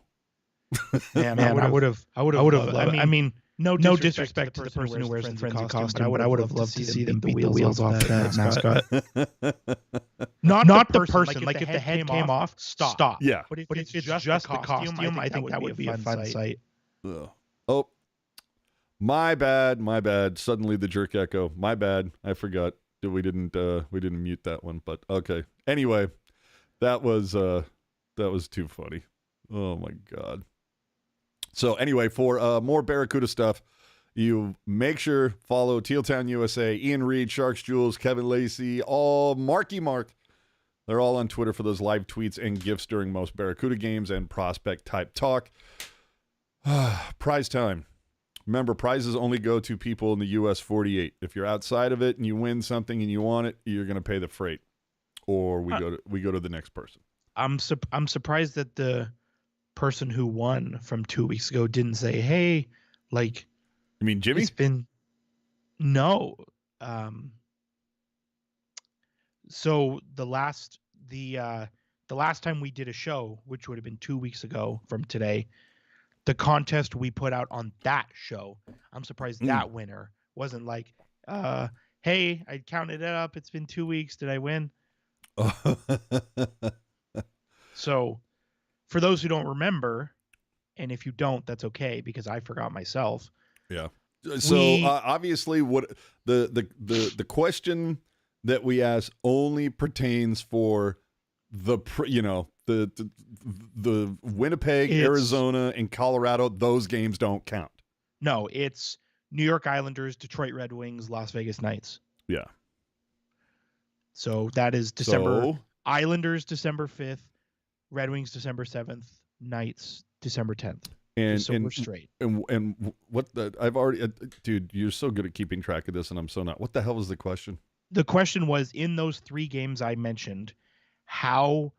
Man, I would have. I mean, no disrespect to the person who wears the frenzy costume, but I would have loved to see them beat the wheels off that mascot. Not the person. Like if the head came off, stop. Yeah. But if it's just the costume, I think that would be a fun sight. Oh, my bad. Suddenly the jerk echo. My bad. I forgot that we didn't mute that one. But okay. Anyway, that was too funny. Oh my God. So anyway, for more Barracuda stuff, you make sure follow Teal Town USA, Ian Reed, Sharks Jules, Kevin Lacey, all Marky Mark. They're all on Twitter for those live tweets and gifts during most Barracuda games and prospect type talk. Prize time. Remember, prizes only go to people in the US 48. If you're outside of it and you win something and you want it, you're going to pay the freight, or we go to the next person. I'm surprised that the person who won from 2 weeks ago didn't say, "Hey, like." You mean Jimmy? It's been no. So the last time we did a show, which would have been 2 weeks ago from today, the contest we put out on that show, I'm surprised that winner wasn't like, "Hey, I counted it up. It's been 2 weeks. Did I win?" So, for those who don't remember, and if you don't, that's okay because I forgot myself. Yeah. So obviously, what the question that we ask only pertains for the Winnipeg, Arizona, and Colorado. Those games don't count. No, it's New York Islanders, Detroit Red Wings, Las Vegas Knights. Yeah. So that is December. Islanders December 5th, Red Wings December 7th, Knights December 10th. And we're straight. And what I've already, dude, you're so good at keeping track of this, and I'm so not. What the hell was the question? The question was, in those 3 games I mentioned, how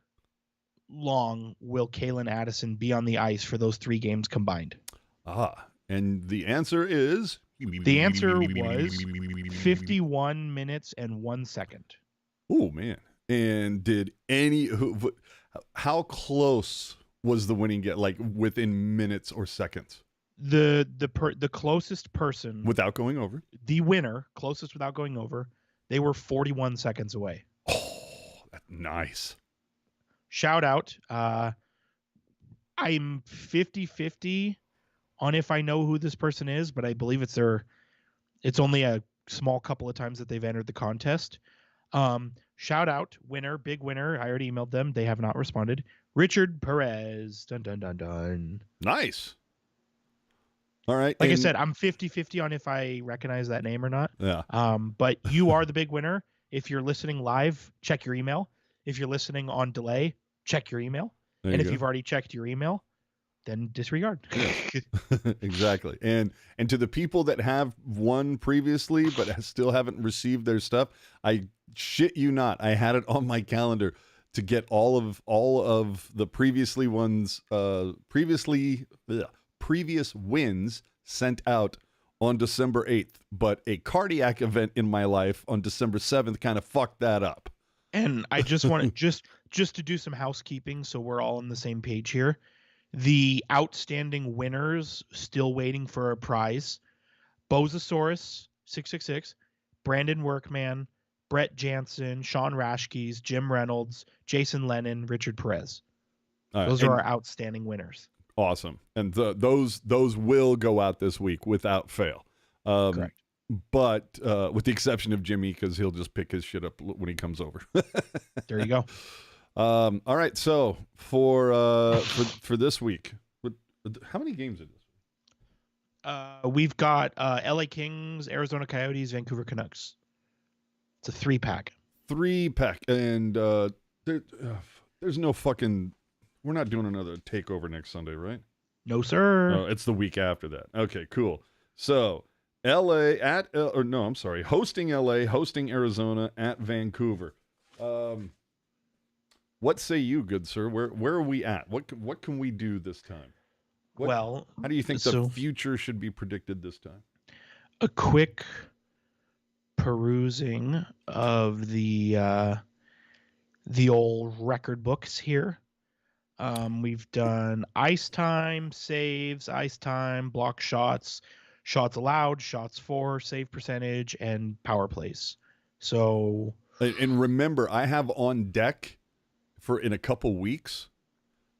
long will Kalen Addison be on the ice for those 3 games combined? And the answer is? The answer was 51 minutes and 1 second. Oh, man. And did how close was the winning get? Like within minutes or seconds? The closest person without going over. The winner, closest without going over, they were 41 seconds away. Oh, that's nice. Shout out. I'm 50-50 on if I know who this person is, but I believe it's only a small couple of times that they've entered the contest. Shout out, winner, big winner. I already emailed them. They have not responded. Richard Perez. Dun, dun, dun, dun. Nice. All right. Like I said, I'm 50-50 on if I recognize that name or not. Yeah. But you are the big winner. If you're listening live, check your email. If you're listening on delay, check your email. And if you've already checked your email, then disregard. Exactly. And to the people that have won previously but still haven't received their stuff, I shit you not, I had it on my calendar to get all of the previous wins sent out on December 8th, but a cardiac event in my life on December 7th kind of fucked that up. And I just want to just to do some housekeeping so we're all on the same page here. The outstanding winners still waiting for a prize. Bozasaurus 666, Brandon Workman, Brett Jansen, Sean Rashkes, Jim Reynolds, Jason Lennon, Richard Perez. Those are our outstanding winners. Awesome. And those will go out this week without fail. Correct. But with the exception of Jimmy, because he'll just pick his shit up when he comes over. There you go. All right. So for this week, how many games are this? We've got LA Kings, Arizona Coyotes, Vancouver Canucks. It's a 3-pack. 3-pack. And there's no fucking... We're not doing another takeover next Sunday, right? No, sir. Oh, it's the week after that. Okay, cool. So, hosting LA, hosting Arizona at Vancouver. What say you, good sir? Where are we at? What can we do this time? How do you think the future should be predicted this time? A quick perusing of the old record books here. We've done ice time, saves, ice time, block shots, shots allowed, shots for, save percentage, and power plays. So, and remember, I have on deck in a couple weeks.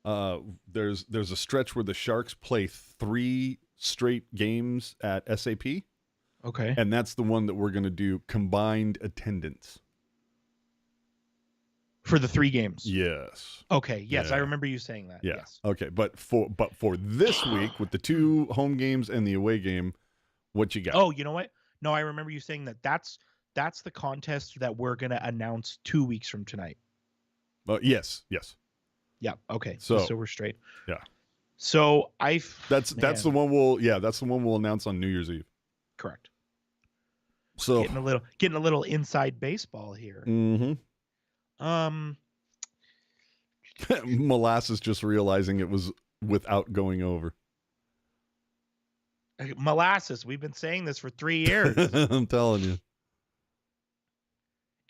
There's a stretch where the Sharks play 3 straight games at SAP. Okay. And that's the one that we're going to do combined attendance. For the 3 games. Yes. Okay. Yes, Yeah. I remember you saying that. Yeah. Yes. Okay. But for this week with the 2 home games and the away game, what you got? Oh, you know what? No, I remember you saying that. That's the contest that we're gonna announce 2 weeks from tonight. Yes. Yeah. Okay. So we're straight. Yeah. So that's the one we'll announce on New Year's Eve. Correct. So getting a little inside baseball here. Mm-hmm. Molasses just realizing it was without going over. Molasses, we've been saying this for 3 years. I'm telling you.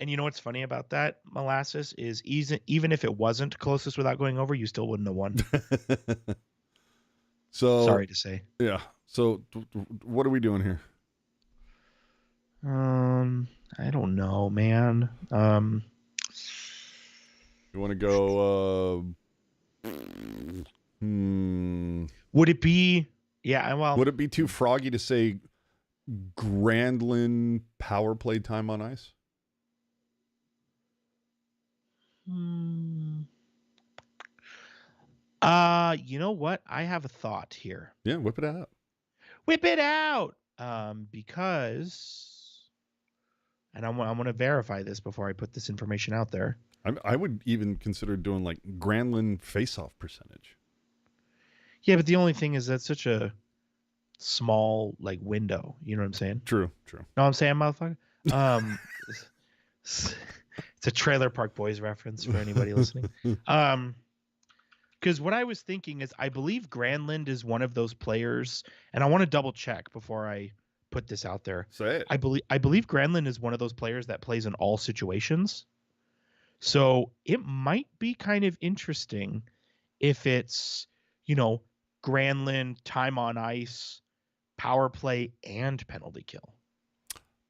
And you know what's funny about that, Molasses, is even if it wasn't closest without going over, you still wouldn't have won. So sorry to say. Yeah. So what are we doing here? I don't know, man. You want to go? Would it be? Yeah. Well, would it be too froggy to say Grandland power play time on ice? You know what? I have a thought here. Yeah, whip it out. Whip it out. Because, and I want to verify this before I put this information out there. I would even consider doing like Grandland face-off percentage. Yeah, but the only thing is that's such a small like window. You know what I'm saying? True. Know what I'm saying, motherfucker? It's a Trailer Park Boys reference for anybody listening. Because what I was thinking is I believe Grandland is one of those players, and I want to double check before I put this out there. Say it. I believe Grandland is one of those players that plays in all situations. So it might be kind of interesting if it's, Grandland, time on ice, power play, and penalty kill.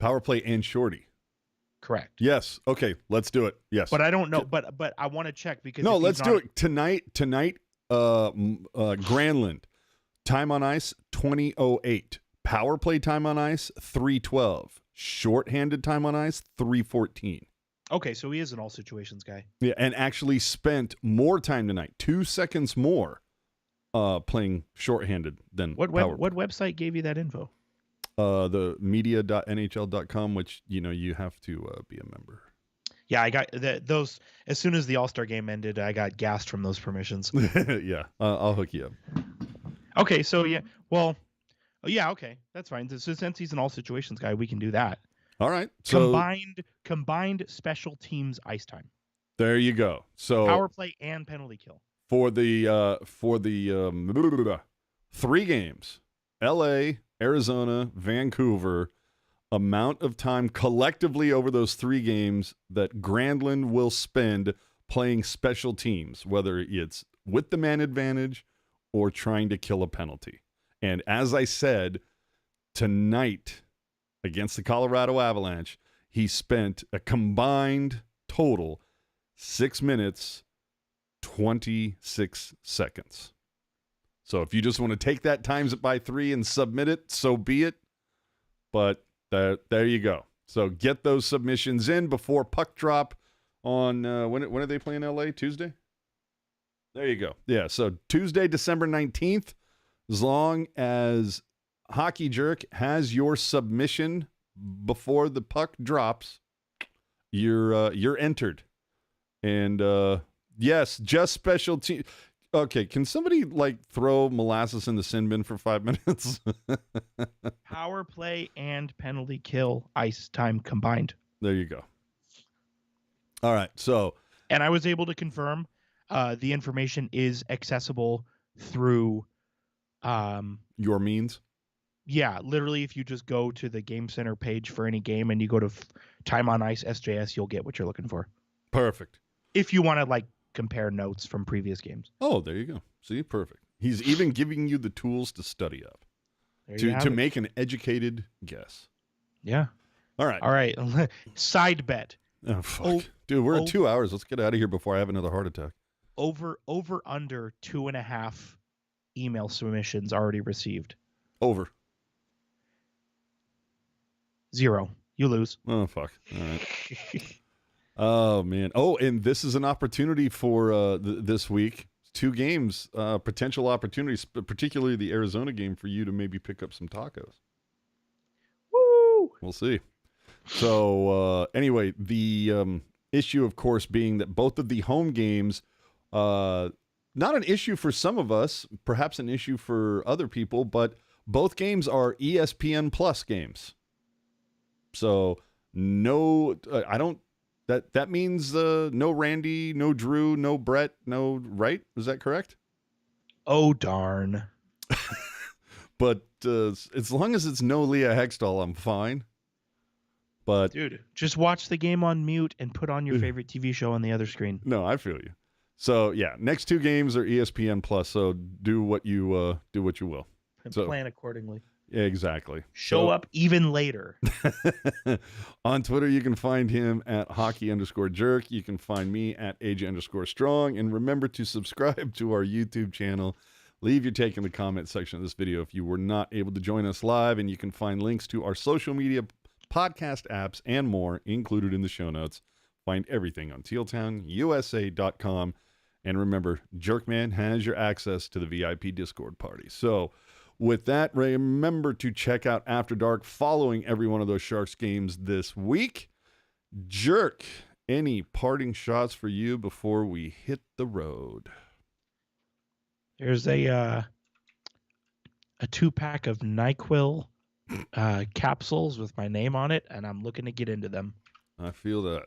Power play and shorty. Correct. Yes. Okay. Let's do it. Yes. But I don't know. But I want to check because let's do it tonight. Grandland, time on ice 20:08. Power play time on ice 3:12. Shorthanded time on ice 3:14. Okay, so he is an all situations guy. Yeah, and actually spent more time tonight, 2 seconds more, playing shorthanded than what website gave you that info? The media.nhl.com, which you have to be a member. Yeah, I got those as soon as the All-Star game ended. I got gassed from those permissions. Yeah, I'll hook you up. Okay, so yeah, well, yeah, okay, that's fine. So since he's an all situations guy, we can do that. All right. So combined special teams ice time. There you go. So power play and penalty kill. For the 3 games, LA, Arizona, Vancouver, amount of time collectively over those 3 games that Grandland will spend playing special teams, whether it's with the man advantage or trying to kill a penalty. And as I said, tonight against the Colorado Avalanche, he spent a combined total 6 minutes, 26 seconds. So if you just want to take that, times it by 3 and submit it, so be it. But there you go. So get those submissions in before puck drop on, when are they playing LA? Tuesday? There you go. Yeah, so Tuesday, December 19th, as long as Hockey Jerk has your submission before the puck drops, you're entered. And yes, just special team. Okay, can somebody throw molasses in the sin bin for 5 minutes? Power play and penalty kill ice time combined. There you go. All right, so. And I was able to confirm the information is accessible through your means? Yeah, literally, if you just go to the Game Center page for any game and you go to Time on Ice SJS, you'll get what you're looking for. Perfect. If you want to compare notes from previous games. Oh, there you go. See, perfect. He's even giving you the tools to study up, to make an educated guess. Yeah. All right. All right. Side bet. Oh, fuck. Dude, we're at 2 hours. Let's get out of here before I have another heart attack. Over under 2.5 email submissions already received. Over. 0. You lose. Oh, fuck. All right. Oh, man. Oh, and this is an opportunity for this week. 2 games, potential opportunities, particularly the Arizona game, for you to maybe pick up some tacos. Woo! We'll see. So, anyway, the issue, of course, being that both of the home games, not an issue for some of us, perhaps an issue for other people, but both games are ESPN Plus games. So, no, I don't. That means no Randy, no Drew, no Brett, no, right? Is that correct? Oh, darn. But as long as it's no Leah Hextall, I'm fine. But dude, just watch the game on mute and put on your favorite TV show on the other screen. No, I feel you. So yeah, next 2 games are ESPN Plus. So do what you will. And plan accordingly. Exactly. Show up even later. On Twitter, you can find him at hockey_jerk. You can find me at AJ_strong. And remember to subscribe to our YouTube channel. Leave your take in the comment section of this video if you were not able to join us live. And you can find links to our social media, podcast apps, and more included in the show notes. Find everything on tealtownusa.com. And remember, Jerkman has your access to the VIP Discord party. So with that, remember to check out After Dark following every one of those Sharks games this week. Jerk, any parting shots for you before we hit the road? There's a 2-pack of NyQuil capsules with my name on it, and I'm looking to get into them. I feel that.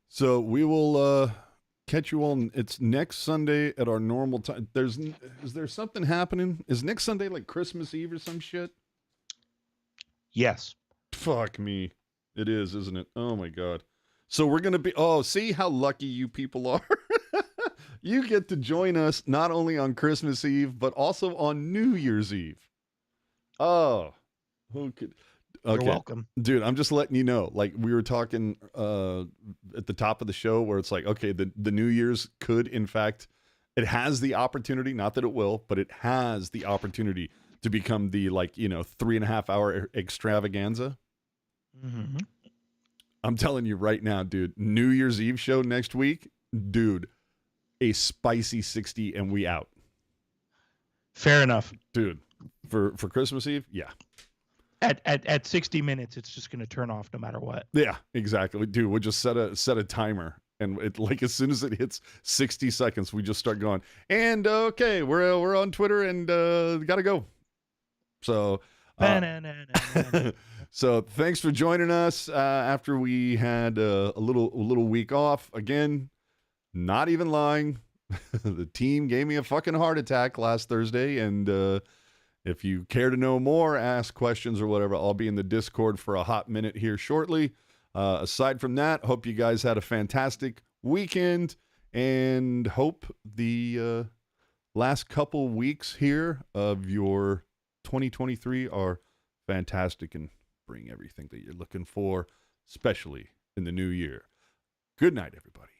So we will catch you all. It's next Sunday at our normal time. Is there something happening? Is next Sunday like Christmas Eve or some shit? Yes. Fuck me. It is, isn't it? Oh my God. So we're going to be, see how lucky you people are. You get to join us not only on Christmas Eve, but also on New Year's Eve. Oh, who could? Okay. You're welcome. Dude, I'm just letting you know, like we were talking at the top of the show where it's like, okay, the New Year's could, in fact, it has the opportunity, not that it will, but it has the opportunity to become the 3.5 hour extravaganza. Mm-hmm. I'm telling you right now, dude, New Year's Eve show next week, dude, a spicy 60 and we out. Fair enough. Dude, for Christmas Eve, yeah. At 60 minutes, it's just going to turn off no matter what. Yeah, exactly. Dude, we'll just set a timer. And it, as soon as it hits 60 seconds, we just start going. And okay, we're on Twitter and gotta go. So, so thanks for joining us after we had a little week off. Again, not even lying. The team gave me a fucking heart attack last Thursday, and if you care to know more, ask questions or whatever, I'll be in the Discord for a hot minute here shortly. Aside from that, hope you guys had a fantastic weekend and hope the last couple weeks here of your 2023 are fantastic and bring everything that you're looking for, especially in the new year. Good night, everybody.